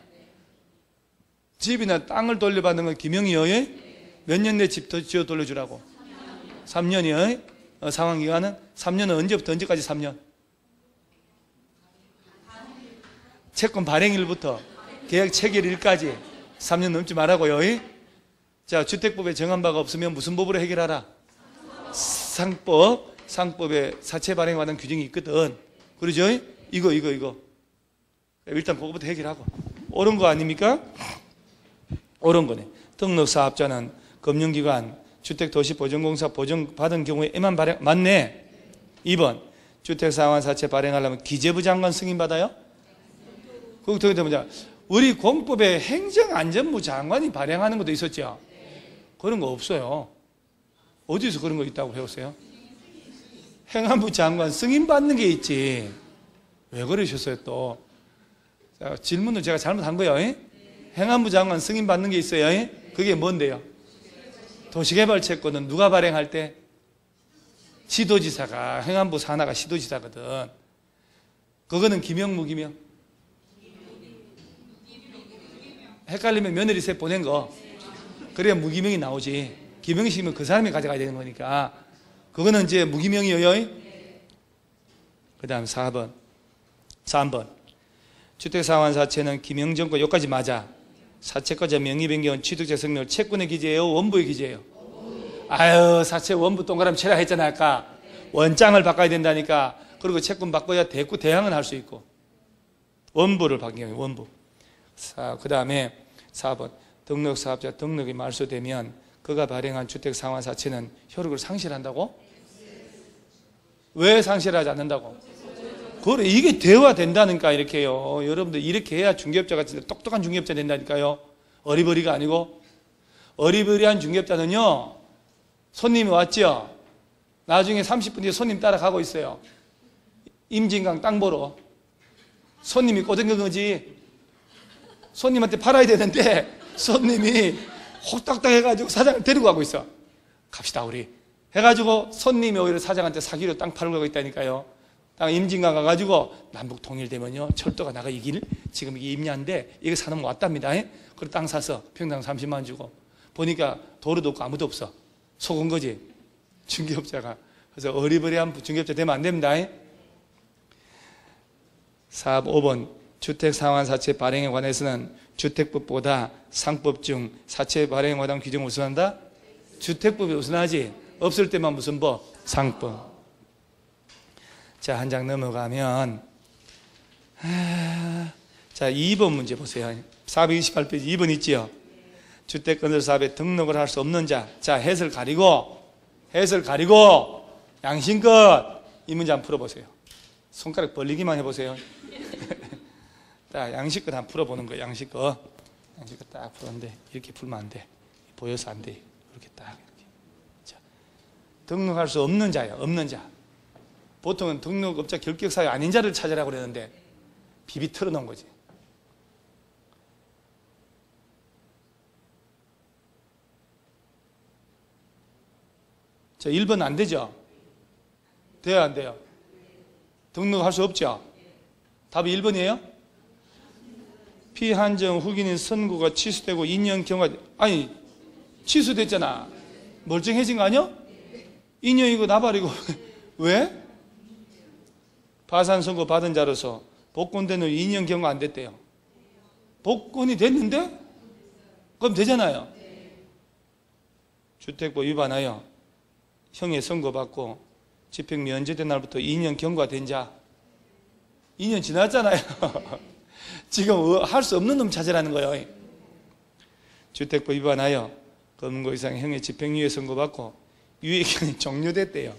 집이나 땅을 돌려받는 건 기명이요. 몇 년 내 집 지어 돌려주라고? 3년이요. 상환기간은? 3년은 언제부터 언제까지 3년? 채권 발행일부터 계약 체결일까지 3년 넘지 말라고요. 자, 주택법에 정한 바가 없으면 무슨 법으로 해결하라? 상법에 사채 발행에 관한 규정이 있거든. 그러죠? 이거. 일단 그거부터 해결하고. 옳은 거 아닙니까? 옳은 거네. 등록사업자는 금융기관, 주택도시보증공사 보증받은 경우에만 발행, 맞네. 2번, 주택상환사채 발행하려면 기재부 장관 승인받아요? 그거 되면 우리 공법에 행정안전부 장관이 발행하는 것도 있었죠? 그런 거 없어요. 어디서 그런 거 있다고 배웠어요? 행안부 장관 승인받는 게 있지. 왜 그러셨어요 또? 자, 질문을 제가 잘못한 거예요. 행안부 장관 승인받는 게 있어요. 그게 뭔데요? 도시개발 채권은 누가 발행할 때? 시도지사가. 행안부 산하가 시도지사거든. 그거는 기명, 무기명? 헷갈리면 며느리세 보낸 거. 그래야 무기명이 나오지. 기명이 시키면 그 사람이 가져가야 되는 거니까. 그거는 이제 무기명이에요. 그 다음 4번. 3번. 주택상환사채는 기명정권, 여기까지 맞아. 사채권자 명의변경은 취득자 성명, 채권의 기재예요? 원부의 기재예요? 아유, 사채 원부 동그라미 치라 했잖아, 아까. 원장을 바꿔야 된다니까. 그리고 채권 바꿔야 대항은 할 수 있고. 원부를 바뀌는 거예요, 원부. 그 다음에 4번. 등록사업자 등록이 말소되면 그가 발행한 주택상환사채는 효력을 상실한다고? 왜 상실하지 않는다고? 그래, 이게 대화된다니까, 이렇게요. 여러분들 이렇게 해야 중개업자가 진짜 똑똑한 중개업자 된다니까요. 어리버리가 아니고. 어리버리한 중개업자는요, 손님이 왔죠? 나중에 30분 뒤에 손님 따라가고 있어요. 임진강 땅 보러. 손님이 꼬등긴 거지. 손님한테 팔아야 되는데 손님이 호딱딱 해가지고 사장을 데리고 가고 있어. 갑시다 우리 해가지고 손님이 오히려 사장한테 사기로 땅 팔고 있다니까요. 땅 임진강 가가지고 남북 통일되면요 철도가 나가 이 길 지금 이게 임야인데 이거 사놓으면 왔답니다. 그리고 땅 사서 평당 30만 원 주고 보니까 도로도 없고 아무도 없어. 속은 거지 중개업자가. 그래서 어리버리한 중개업자 되면 안 됩니다. 4, 5번 주택상환사채 발행에 관해서는 주택법보다 상법 중 사채 발행에 관한 규정을 우선한다? 주택법이 우선하지. 없을 때만 무슨 법? 상법. 자, 한 장 넘어가면 자 2번 문제 보세요. 428페이지 2번 있지요. 주택건설사업에 등록을 할 수 없는 자. 자, 해설 가리고 양심껏 이 문제 한번 풀어보세요. 손가락 벌리기만 해보세요. 자, 양식껏 한번 풀어보는 거예요. 양식껏 딱 풀었는데 이렇게 풀면 안 돼. 보여서 안 돼. 이렇게 딱 이렇게. 자, 등록할 수 없는 자예요. 없는 자. 보통은 등록업자 결격사유 아닌 자를 찾으라고 그러는데 비비 털어놓은 거지. 자, 1번 안 되죠? 돼요, 안 돼요? 등록할 수 없죠? 답이 1번이에요? 피한정 후기는 선고가 취소되고 2년 경과, 아니, 취소됐잖아. 멀쩡해진 거 아니야? 2년이고 나발이고. 왜? 파산 선고 받은 자로서 복권된 후 2년 경과 안 됐대요. 복권이 됐는데? 그럼 되잖아요. 주택법 위반하여 형의 선고받고 집행 면제된 날부터 2년 경과된 자. 2년 지났잖아요. 지금 할 수 없는 놈 찾으라는 거예요. 주택법 위반하여 검거 이상 형의 집행유예 선고받고 유예기간이 종료됐대요.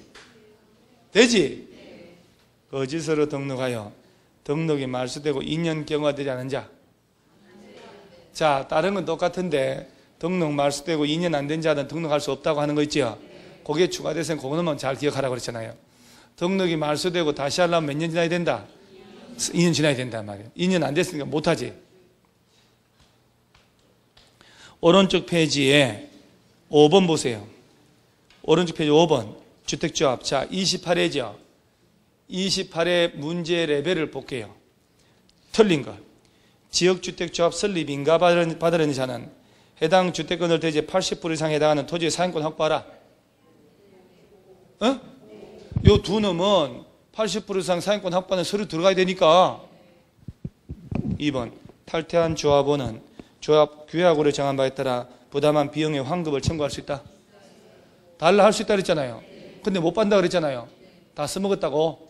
되지? 거짓으로 등록하여 등록이 말소되고 2년 경과되지 않은 자. 자, 다른 건 똑같은데 등록 말소되고 2년 안 된 자는 등록할 수 없다고 하는 거 있죠? 그게 추가돼서 그거는 잘 기억하라고 그랬잖아요. 등록이 말소되고 다시 하려면 몇 년 지나야 된다? 2년 지나야 된단 말이에요. 2년 안 됐으니까 못하지. 오른쪽 페이지에 5번 보세요. 오른쪽 페이지 5번 주택조합. 자, 28회죠. 28회 문제 레벨을 볼게요. 틀린 것. 지역주택조합 설립 인가 받으려는 자는 해당 주택건설 대지의 80% 이상 해당하는 토지의 사용권 확보하라. 어? 요 두 놈은 80% 이상 사용권 확보하는 서류 들어가야 되니까. 2번 탈퇴한 조합원은 조합 규약으로 정한 바에 따라 부담한 비용의 환급을 청구할 수 있다. 달라 할 수 있다 그랬잖아요. 근데 못 받는다 그랬잖아요. 다 써먹었다고.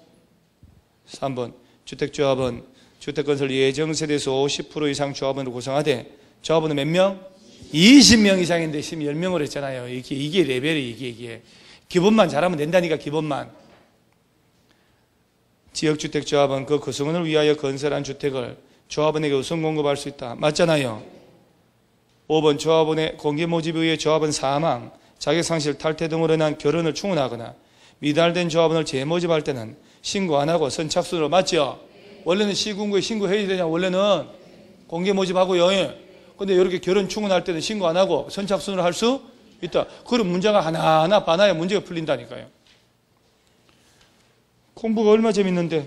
3번 주택조합은 주택건설 예정세대수 50% 이상 조합원을 구성하되 조합원은 몇 명? 20명 이상인데 지금 10명을 했잖아요. 이게 레벨이 이게 기본만 잘하면 된다니까. 기본만. 지역주택조합은 그 구성원을 위하여 건설한 주택을 조합원에게 우선 공급할 수 있다. 맞잖아요. 5번 조합원의 공개모집에 의해 조합원 사망, 자격상실, 탈퇴 등으로 인한 결혼을 충원하거나 미달된 조합원을 재모집할 때는 신고 안 하고 선착순으로. 맞죠? 원래는 시군구에 신고해야 되냐. 원래는 공개모집하고요. 근데 이렇게 결혼 충원할 때는 신고 안 하고 선착순으로 할 수 있다. 그런 문제가 하나하나 봐놔야 문제가 풀린다니까요. 공부가 얼마나 재밌는데.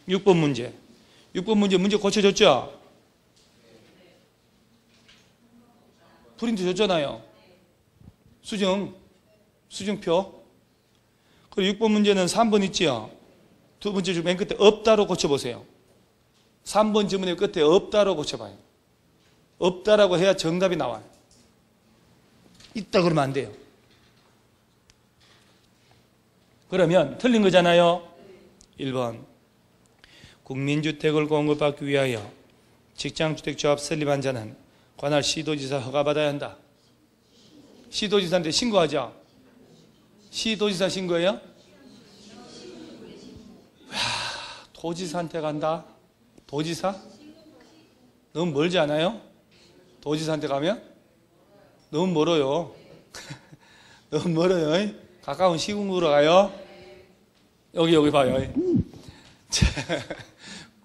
6번 문제. 6번 문제 고쳐줬죠? 프린트 줬잖아요. 수정표. 그리고 6번 문제는 3번 있지요? 두 번째 줄 맨 끝에 없다로 고쳐보세요. 3번 지문의 끝에 없다로 고쳐봐요. 없다라고 해야 정답이 나와요. 있다 그러면 안 돼요. 그러면 틀린 거잖아요. 1번 국민주택을 공급받기 위하여 직장주택조합 설립한 자는 관할 시도지사 허가받아야 한다. 시도지사한테 신고하죠. 시도지사 신고해요? 도지사한테 간다. 도지사? 너무 멀지 않아요? 도지사한테 가면? 너무 멀어요. 너무 멀어요. 가까운 시군구로 가요. 여기 봐요.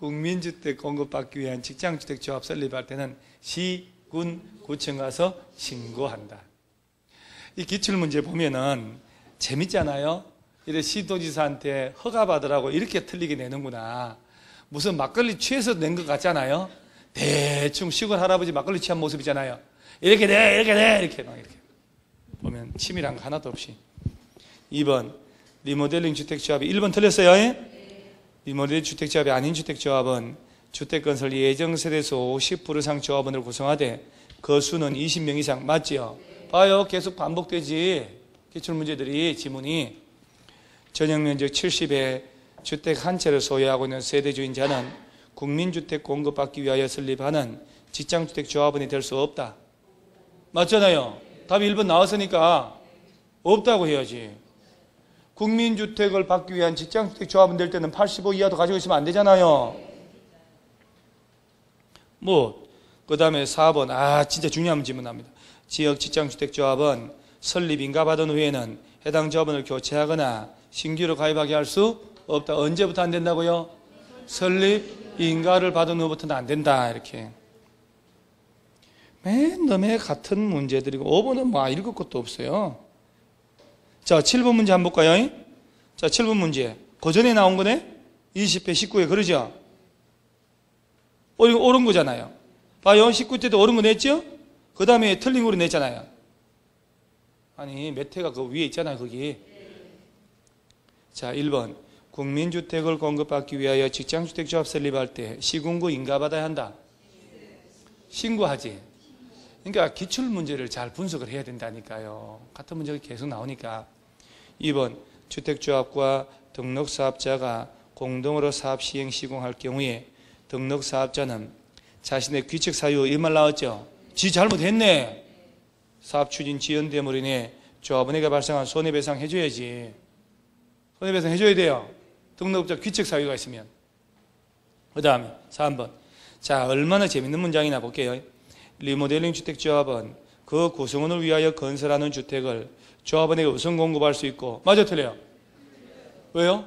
국민주택 공급받기 위한 직장주택조합 설립할 때는 시, 군, 구청 가서 신고한다. 이 기출문제 보면은 재밌잖아요. 이래 시도지사한테 허가받으라고 이렇게 틀리게 내는구나. 무슨 막걸리 취해서 낸 것 같잖아요. 대충 시골 할아버지 막걸리 취한 모습이잖아요. 이렇게 돼, 이렇게 돼, 이렇게 막 이렇게 보면 치밀한 거 하나도 없이. 2번 리모델링 주택조합이 1번 틀렸어요. 리모델링 주택조합이 아닌 주택조합은 주택건설 예정세대수 50% 이상 조합원을 구성하되 그 수는 20명 이상. 맞지요? 봐요, 계속 반복되지. 기출문제들이 지문이. 전용면적 70에 주택 한 채를 소유하고 있는 세대주인자는 국민주택 공급받기 위하여 설립하는 직장주택조합원이 될 수 없다. 맞잖아요. 답이 1번 나왔으니까 없다고 해야지. 국민주택을 받기 위한 직장주택조합원 될 때는 85 이하도 가지고 있으면 안 되잖아요. 그 다음에 4번. 진짜 중요한 질문 납니다. 지역 직장주택조합은 설립 인가받은 후에는 해당 조합원을 교체하거나 신규로 가입하게 할 수 없다. 언제부터 안 된다고요? 설립 인가를 받은 후부터는 안 된다. 이렇게. 맨 같은 문제들이고 5번은 읽을 것도 없어요. 자, 7번 문제 한번 볼까요? 자, 7번 문제. 그 전에 나온 거네? 20회 19회 그러죠? 옳은 거잖아요. 봐요. 19때도 옳은 거 냈죠? 그 다음에 틀린 거로 냈잖아요. 아니, 몇 회가 그 위에 있잖아요, 거기. 자, 1번. 국민주택을 공급받기 위하여 직장주택조합 설립할 때 시군구 인가받아야 한다. 신고하지. 그러니까 기출문제를 잘 분석을 해야 된다니까요. 같은 문제가 계속 나오니까. 2번. 주택조합과 등록사업자가 공동으로 사업 시행 시공할 경우에 등록사업자는 자신의 규칙 사유, 이 말 나왔죠? 지 잘못했네. 사업 추진 지연됨으로 인해 조합원에게 발생한 손해배상 해줘야지. 손해배상 해줘야 돼요. 등록자 규칙 사유가 있으면. 그 다음에 3번. 자, 얼마나 재밌는 문장이나 볼게요. 리모델링 주택조합은 그 구성원을 위하여 건설하는 주택을 조합원에게 우선 공급할 수 있고. 맞아, 틀려요? 왜요?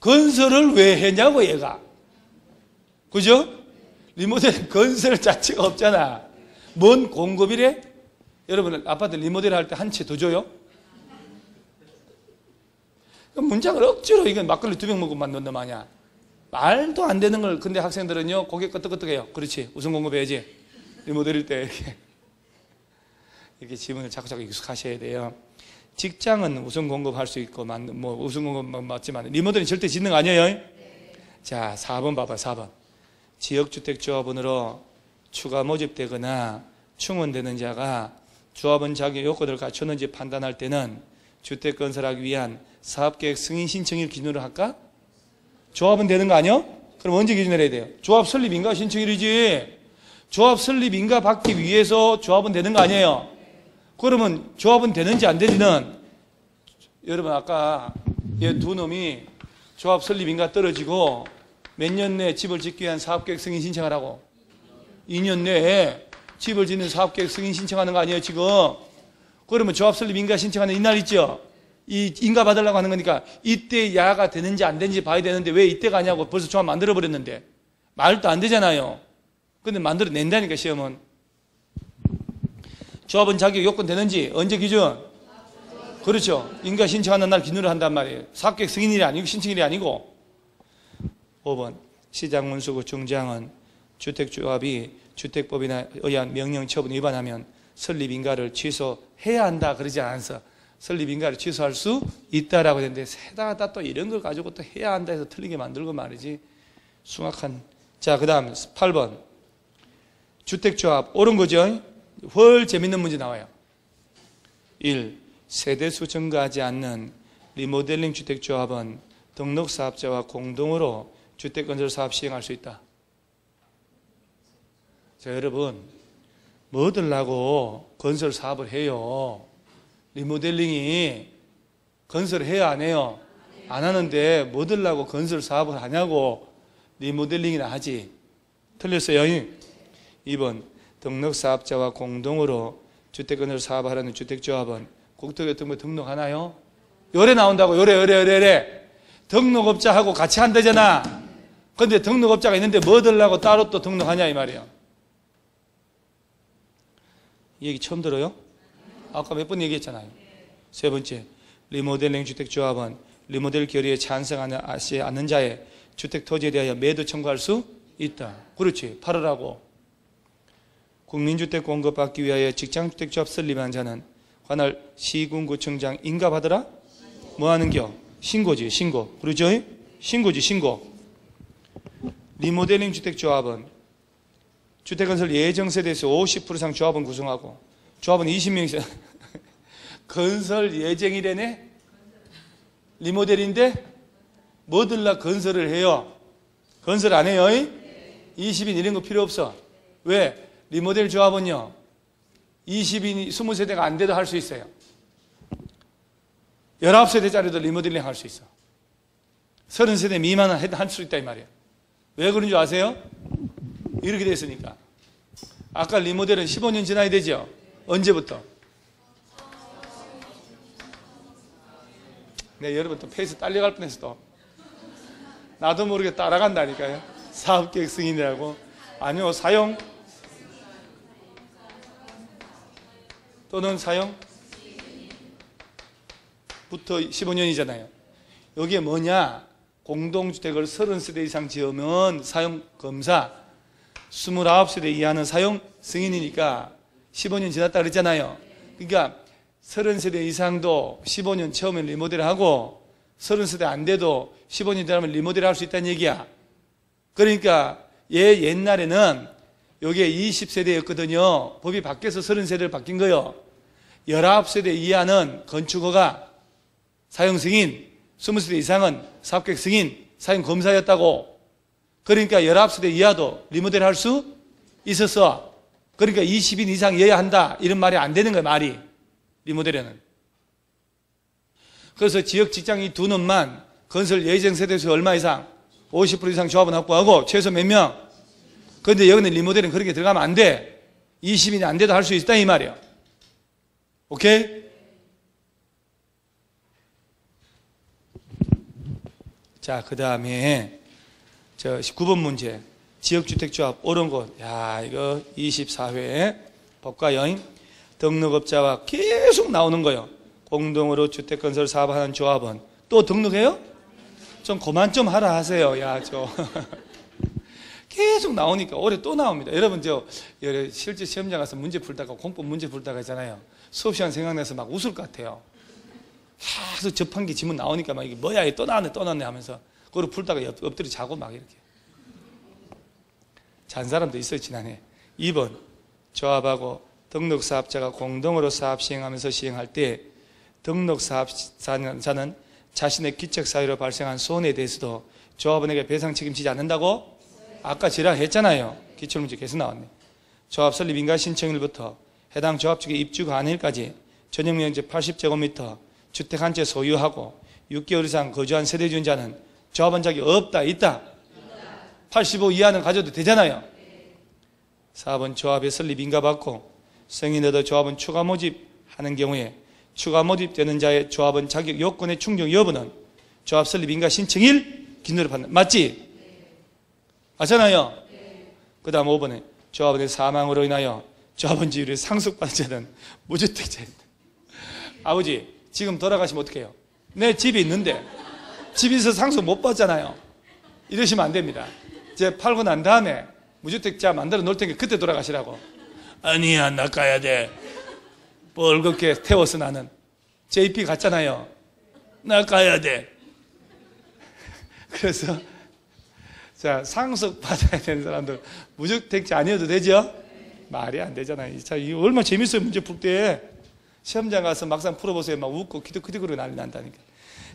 건설을 왜 했냐고, 얘가. 그죠? 리모델 건설 자체가 없잖아. 뭔 공급이래? 여러분, 아파트 리모델 할 때 한 채 더 줘요? 문장을 억지로 이건 막걸리 2병 먹으면 넣는 마냐. 말도 안 되는 걸. 근데 학생들은요, 고개 끄덕끄덕해요. 그렇지, 우선 공급해야지. 리모델일 때 이렇게 지문을 자꾸 익숙하셔야 돼요. 직장은 우선 공급할 수 있고, 우선 공급 맞지만 리모델은 절대 짓는 거 아니에요? 자, 4번 봐봐. 4번. 지역주택조합원으로 추가 모집되거나 충원되는 자가 조합원 자격 요건을 갖췄는지 판단할 때는 주택 건설하기 위한 사업계획 승인 신청일 기준으로 할까? 조합은 되는 거 아니야? 그럼 언제 기준으로 해야 돼요? 조합 설립 인가 신청일이지. 조합 설립 인가 받기 위해서 조합은 되는 거 아니에요? 그러면 조합은 되는지 안 되는지는, 여러분 아까 얘 두 놈이 조합 설립 인가 떨어지고 몇 년 내에 집을 짓기 위한 사업계획 승인 신청하라고? 2년 내에 집을 짓는 사업계획 승인 신청하는 거 아니에요 지금? 그러면 조합 설립 인가 신청하는 이날 있죠? 이 인가 받으려고 하는 거니까 이때 야가 되는지 안 되는지 봐야 되는데 왜 이때가 아니냐고. 벌써 조합 만들어버렸는데. 말도 안 되잖아요. 근데 만들어낸다니까 시험은. 조합은 자격 요건 되는지 언제 기준? 그렇죠. 인가 신청하는 날 기준으로 한단 말이에요. 사업계획 승인일이 아니고 신청일이 아니고. 5번. 시장문수구 중장은 주택조합이 주택법에 의한 명령 처분 위반하면 설립 인가를 취소해야 한다 그러지 않아서 설립 인가를 취소할 수 있다라고 했는데, 세다하다 또 이런 걸 가지고 또 해야 한다 해서 틀리게 만들고 말이지. 숭악한. 자, 그 다음 8번. 주택조합 옳은 거죠? 훨 재밌는 문제 나와요. 1. 세대수 증가하지 않는 리모델링 주택조합은 등록사업자와 공동으로 주택건설 사업 시행할 수 있다. 자, 여러분, 뭐들라고 건설 사업을 해요? 리모델링이 건설을 해야 안 해요? 안 하는데 뭐들라고 건설 사업을 하냐고. 리모델링이나 하지. 틀렸어요. 2번. 등록사업자와 공동으로 주택건설 사업을 하는 주택조합은 국토교통부에 등록하나요? 요래 나온다고. 요래. 등록업자하고 같이 한다잖아. 근데 등록업자가 있는데 뭐 들라고 따로 또 등록하냐 이 말이야. 이 얘기 처음 들어요? 아까 몇 번 얘기했잖아요. 세 번째, 리모델링 주택조합은 리모델 결의에 찬성하지 않는 자의 주택 토지에 대하여 매도 청구할 수 있다. 그렇지. 팔으라고. 국민주택 공급받기 위하여 직장주택조합 설립한 자는 관할 시군구청장 인가받으라? 뭐 하는겨? 신고지, 신고. 그러죠? 신고지, 신고. 리모델링 주택조합은 주택건설 예정세대에서 50% 이상 조합은 구성하고, 조합은 20명 있어요. 건설 예정이래네? 리모델인데 뭐들라 건설을 해요? 건설 안 해요? 20인 이런 거 필요 없어. 왜? 리모델 조합은요 20인 20세대가 안 돼도 할 수 있어요. 19세대짜리도 리모델링 할 수 있어. 30세대 미만은 할 수 있다 이 말이에요. 왜 그런 줄 아세요? 이렇게 됐으니까. 아까 리모델은 15년 지나야 되죠? 언제부터? 네, 여러분 또 페이스 딸려갈 뻔했어 또. 나도 모르게 따라간다니까요. 사업계획 승인이라고. 아니요, 사용 또는 사용부터 15년이잖아요. 여기에 뭐냐? 공동주택을 30세대 이상 지으면 사용검사, 29세대 이하는 사용 승인이니까 15년 지났다 그랬잖아요. 그러니까 30세대 이상도 15년 처음에 리모델을 하고 30세대 안 돼도 15년 지나면 리모델을 할 수 있다는 얘기야. 그러니까 옛날에는 여기에 20세대였거든요. 법이 바뀌어서 30세대를 바뀐 거예요. 19세대 이하는 건축허가, 사용 승인, 20세대 이상은 사업계획 승인, 사용 검사였다고. 그러니까 19세대 이하도 리모델 할 수 있었어. 그러니까 20인 이상이어야 한다. 이런 말이 안 되는 거야, 말이. 리모델에는. 그래서 지역 직장 이 두 놈만 건설 예정 세대수 얼마 이상? 50% 이상 조합은 확보하고 최소 몇 명? 그런데 여기는 리모델은 그렇게 들어가면 안 돼. 20인이 안 돼도 할 수 있다 이 말이야. 오케이? 자, 그 다음에 저 19번 문제. 지역주택조합 옳은 곳. 야, 이거 24회 법과 여인 등록업자와 계속 나오는 거예요. 공동으로 주택건설 사업하는 조합은 또 등록해요? 좀 그만 좀 하라 하세요. 야, 계속 나오니까 올해 또 나옵니다. 여러분 실제 시험장 가서 문제 풀다가 공법 문제 풀다가 있잖아요. 수업 시간 생각나서 막 웃을 것 같아요. 계속 접한기 지문 나오니까 막 이게 뭐야 이게 또 나왔네 하면서 그걸 풀다가 엎드려 자고 막 이렇게 잔 사람도 있어요. 지난해. 2번 조합하고 등록사업자가 공동으로 사업 시행하면서 시행할 때 등록사업자는 자신의 기책사유로 발생한 손해에 대해서도 조합원에게 배상 책임지지 않는다고? 아까 지랄했잖아요. 기출문제 계속 나왔네. 조합 설립 인가 신청일부터 해당 조합 측의 입주 간일까지 전용면적 80제곱미터 주택 한 채 소유하고 6개월 이상 거주한 세대주인자는 조합원 자격이 없다, 있다? 85 이하는 가져도 되잖아요. 4번 조합의 설립 인가 받고 승인 얻어 조합은 추가 모집하는 경우에 추가 모집되는 자의 조합원 자격 요건의 충족 여부는 조합 설립 인가 신청일 기준으로 판단. 맞지? 맞잖아요. 그 다음 5번에 조합원의 사망으로 인하여 조합원 지위를 상속받은 자는 무주택자입니다. 아버지 지금 돌아가시면 어떡해요? 내 집이 있는데 집이 있어서 상속 못 받잖아요. 이러시면 안 됩니다. 이제 팔고 난 다음에 무주택자 만들어 놓을 테니까 그때 돌아가시라고. 아니야, 나 가야 돼. 뻘겋게 태워서 나는. JP 갔잖아요. 나 가야 돼. 그래서 자, 상속 받아야 되는 사람들 무주택자 아니어도 되죠? 말이 안 되잖아요. 자, 이거 얼마나 재밌어요. 문제 풀 때. 시험장 가서 막상 풀어보세요. 막 웃고 기득기득으로 난리 난다니까.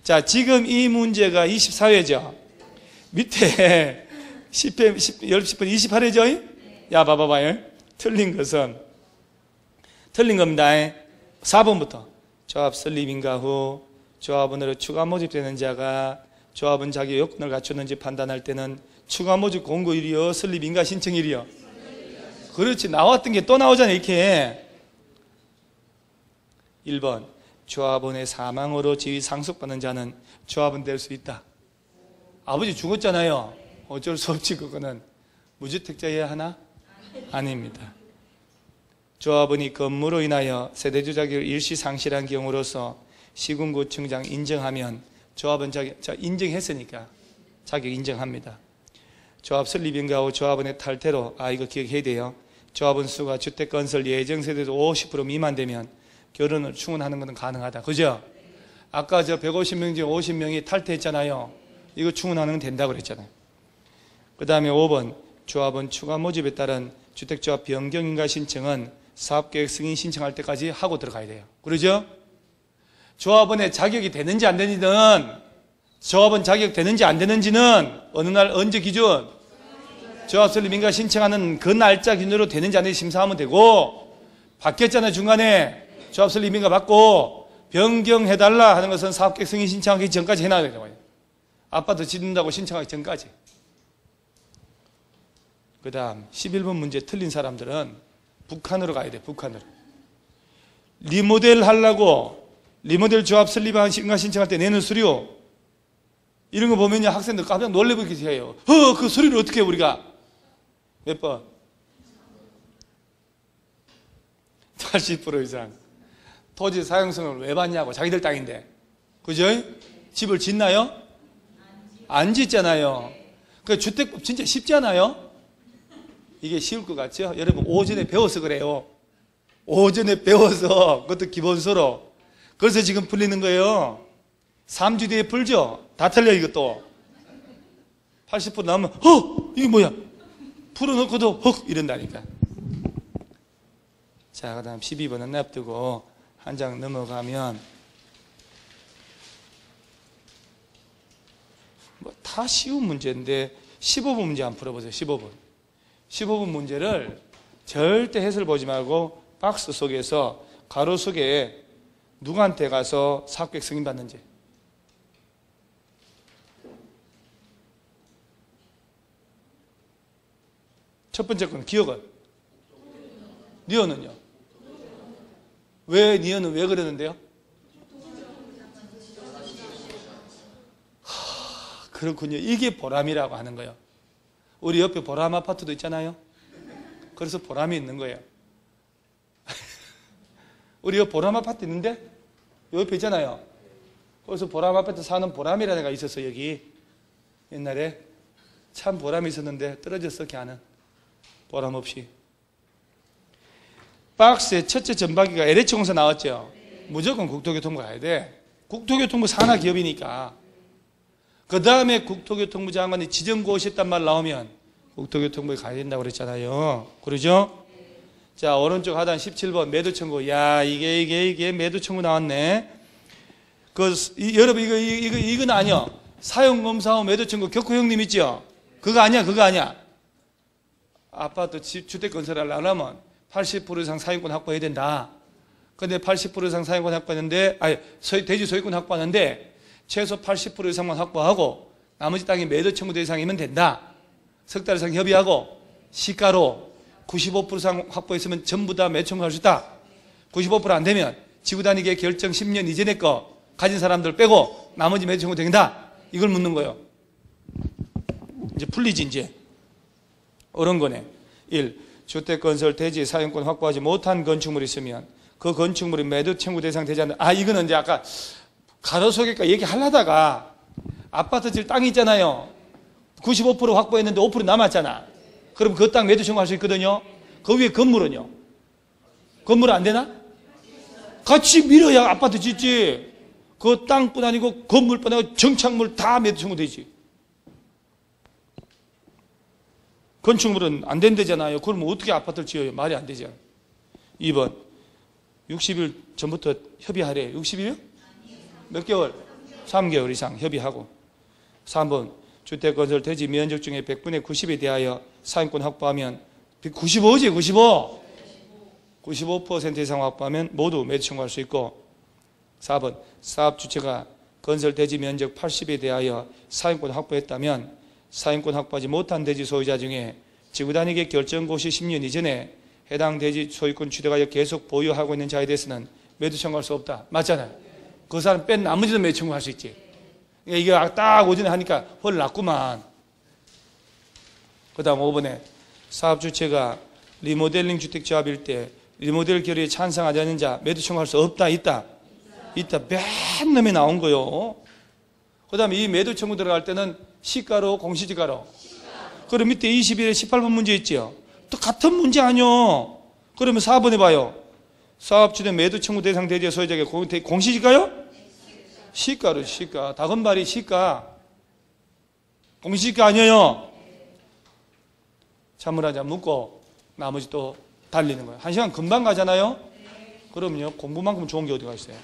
자, 지금 이 문제가 24회죠. 밑에 10회, 10분 28회죠? 야, 봐봐봐요. 틀린 겁니다. 4번부터. 조합 설립 인가 후 조합원으로 추가 모집되는 자가 조합원 자격 요건을 갖췄는지 판단할 때는 추가 모집 공고일이요, 설립 인가 신청일이요. 그렇지. 나왔던 게 또 나오잖아요. 이렇게. 1번. 조합원의 사망으로 지위 상속받는 자는 조합원 될 수 있다. 아버지 죽었잖아요. 어쩔 수 없지. 그거는 무주택자여야 하나? 아닙니다. 조합원이 건물로 인하여 세대주 자격을 일시 상실한 경우로서 시군구청장 인정하면 조합원 자격, 인정했으니까 자격 인정합니다. 조합 설립인가하고 조합원의 탈퇴로, 이거 기억해야 돼요. 조합원 수가 주택건설 예정세대수 50% 미만 되면 결혼을 충원하는 것은 가능하다. 그죠? 아까 저 150명 중에 50명이 탈퇴했잖아요. 이거 충원하는 건 된다고 그랬잖아요. 그 다음에 5번, 조합원 추가 모집에 따른 주택조합 변경인가 신청은 사업계획 승인 신청할 때까지 하고 들어가야 돼요. 그러죠? 조합원의 자격이 되는지 안 되는지는, 조합원 자격 되는지 안 되는지는 어느 날 언제 기준? 조합 설립 인가 신청하는 그 날짜 기준으로 되는지 안 되는지 심사하면 되고, 바뀌었잖아요. 중간에 조합 설립 인가 받고 변경해달라 하는 것은 사업계획 승인 신청하기 전까지 해놔야 되는 거예요. 아파트 짓는다고 신청하기 전까지. 그 다음 11번 문제 틀린 사람들은 북한으로 가야 돼. 북한으로. 리모델 하려고 리모델 조합 설립 인가 신청할 때 내는 수료, 이런 거 보면요 학생들 깜짝 놀래보기도 해요. 그 수료를 어떻게 해 우리가? 몇 번? 80% 이상. 토지 사용성을 왜 받냐고. 자기들 땅인데. 그죠? 집을 짓나요? 안 짓잖아요. 그 주택법 진짜 쉽지 않아요? 이게 쉬울 것 같죠? 여러분 오전에 배워서 그래요. 오전에 배워서, 그것도 기본서로. 그래서 지금 풀리는 거예요. 3주 뒤에 풀죠? 다 틀려 이것도. 80% 나오면 이게 뭐야? 풀어놓고도 이런다니까. 자, 그 다음 12번은 냅두고 한 장 넘어가면 뭐 다 쉬운 문제인데 15번 문제 한번 풀어보세요. 15번 문제를 절대 해설 보지 말고 박스 속에서 가로 속에 누구한테 가서 사업계획 승인받는지. 첫 번째 건 기억은? 니은은요? 왜 니은은 왜 그러는데요? 그렇군요. 이게 보람이라고 하는 거예요. 우리 옆에 보람 아파트도 있잖아요. 그래서 보람이 있는 거예요. 우리 옆 보람 아파트 있는데 옆에 있잖아요. 그래서 보람 아파트 사는 보람이라는 애가 있었어. 여기 옛날에 참 보람이 있었는데 떨어졌어. 걔는 보람 없이. 박스의 첫째 전박이가 LH 공사 나왔죠. 무조건 국토교통부 가야 돼. 국토교통부 산하기업이니까. 그 다음에 국토교통부 장관이 지정고시했단 말 나오면 국토교통부에 가야 된다고 그랬잖아요. 그러죠? 자, 오른쪽 하단 17번 매도청구. 야, 이게 매도청구 나왔네. 여러분, 이건 아니야. 사용검사하고 매도청구 격후 형님 있죠? 그거 아니야. 아파트 주택 건설을 하려면 80% 이상 사용권 확보해야 된다. 근데 80% 이상 사용권 확보하는데, 대지 소유권 확보하는데, 최소 80% 이상만 확보하고, 나머지 땅이 매도 청구대 이상이면 된다. 석 달 이상 협의하고, 시가로 95% 이상 확보했으면 전부 다 매도 청구할 수 있다. 95% 안 되면, 지구단위계 결정 10년 이전에 거 가진 사람들 빼고, 나머지 매도 청구 된다. 이걸 묻는 거예요. 이제 풀리지, 이제. 옳은 거네. 1. 주택건설 대지 사용권 확보하지 못한 건축물이 있으면 그 건축물이 매도 청구 대상 되지 않는다. 이거는 이제 아까 가로속에까 얘기하려다가 아파트 질 땅이 있잖아요. 95% 확보했는데 5% 남았잖아. 그럼 그 땅 매도 청구할 수 있거든요. 그 위에 건물은요? 건물은 안 되나? 같이 밀어야 아파트 짓지. 그 땅뿐 아니고 건물뿐 아니고 정착물 다 매도 청구되지. 건축물은 안 된대잖아요. 그러면 어떻게 아파트를 지어요? 말이 안 되죠. 2번 60일 전부터 협의하래. 60일이요? 몇 개월? 3개월 이상 협의하고. 3번 주택건설 대지 면적 중에 100분의 90에 대하여 사용권 확보하면 95지 95% 이상 확보하면 모두 매도 청구할 수 있고. 4번 사업주체가 건설 대지 면적 80에 대하여 사용권 확보했다면 사용권 확보하지 못한 대지 소유자 중에 지구단위계 결정고시 10년 이전에 해당 대지 소유권 취득하여 계속 보유하고 있는 자에 대해서는 매도 청구할 수 없다. 맞잖아요. 그 사람 뺀 나머지는 매도 청구할 수 있지. 이게 딱 오전에 하니까 헐 났구만. 그 다음 5번에 사업 주체가 리모델링 주택 조합일 때 리모델 결의에 찬성하지 않는 자 매도 청구할 수 없다, 있다? 있다. 맨 놈이 나온 거요. 그 다음에 이 매도 청구 들어갈 때는 시가로 공시지가로. 그럼 밑에 21에 18번 문제 있죠. 또 같은 문제 아니요. 그러면 4번에 봐요. 사업주된 매도 청구 대상 대지의 소유자에게 공시지가요? 시가로. 시가. 다금발이 시가. 공시지가 아니에요. 자물하자 묻고 나머지 또 달리는 거예요. 1시간 금방 가잖아요. 그럼요. 공부만큼 좋은 게 어디가 있어요.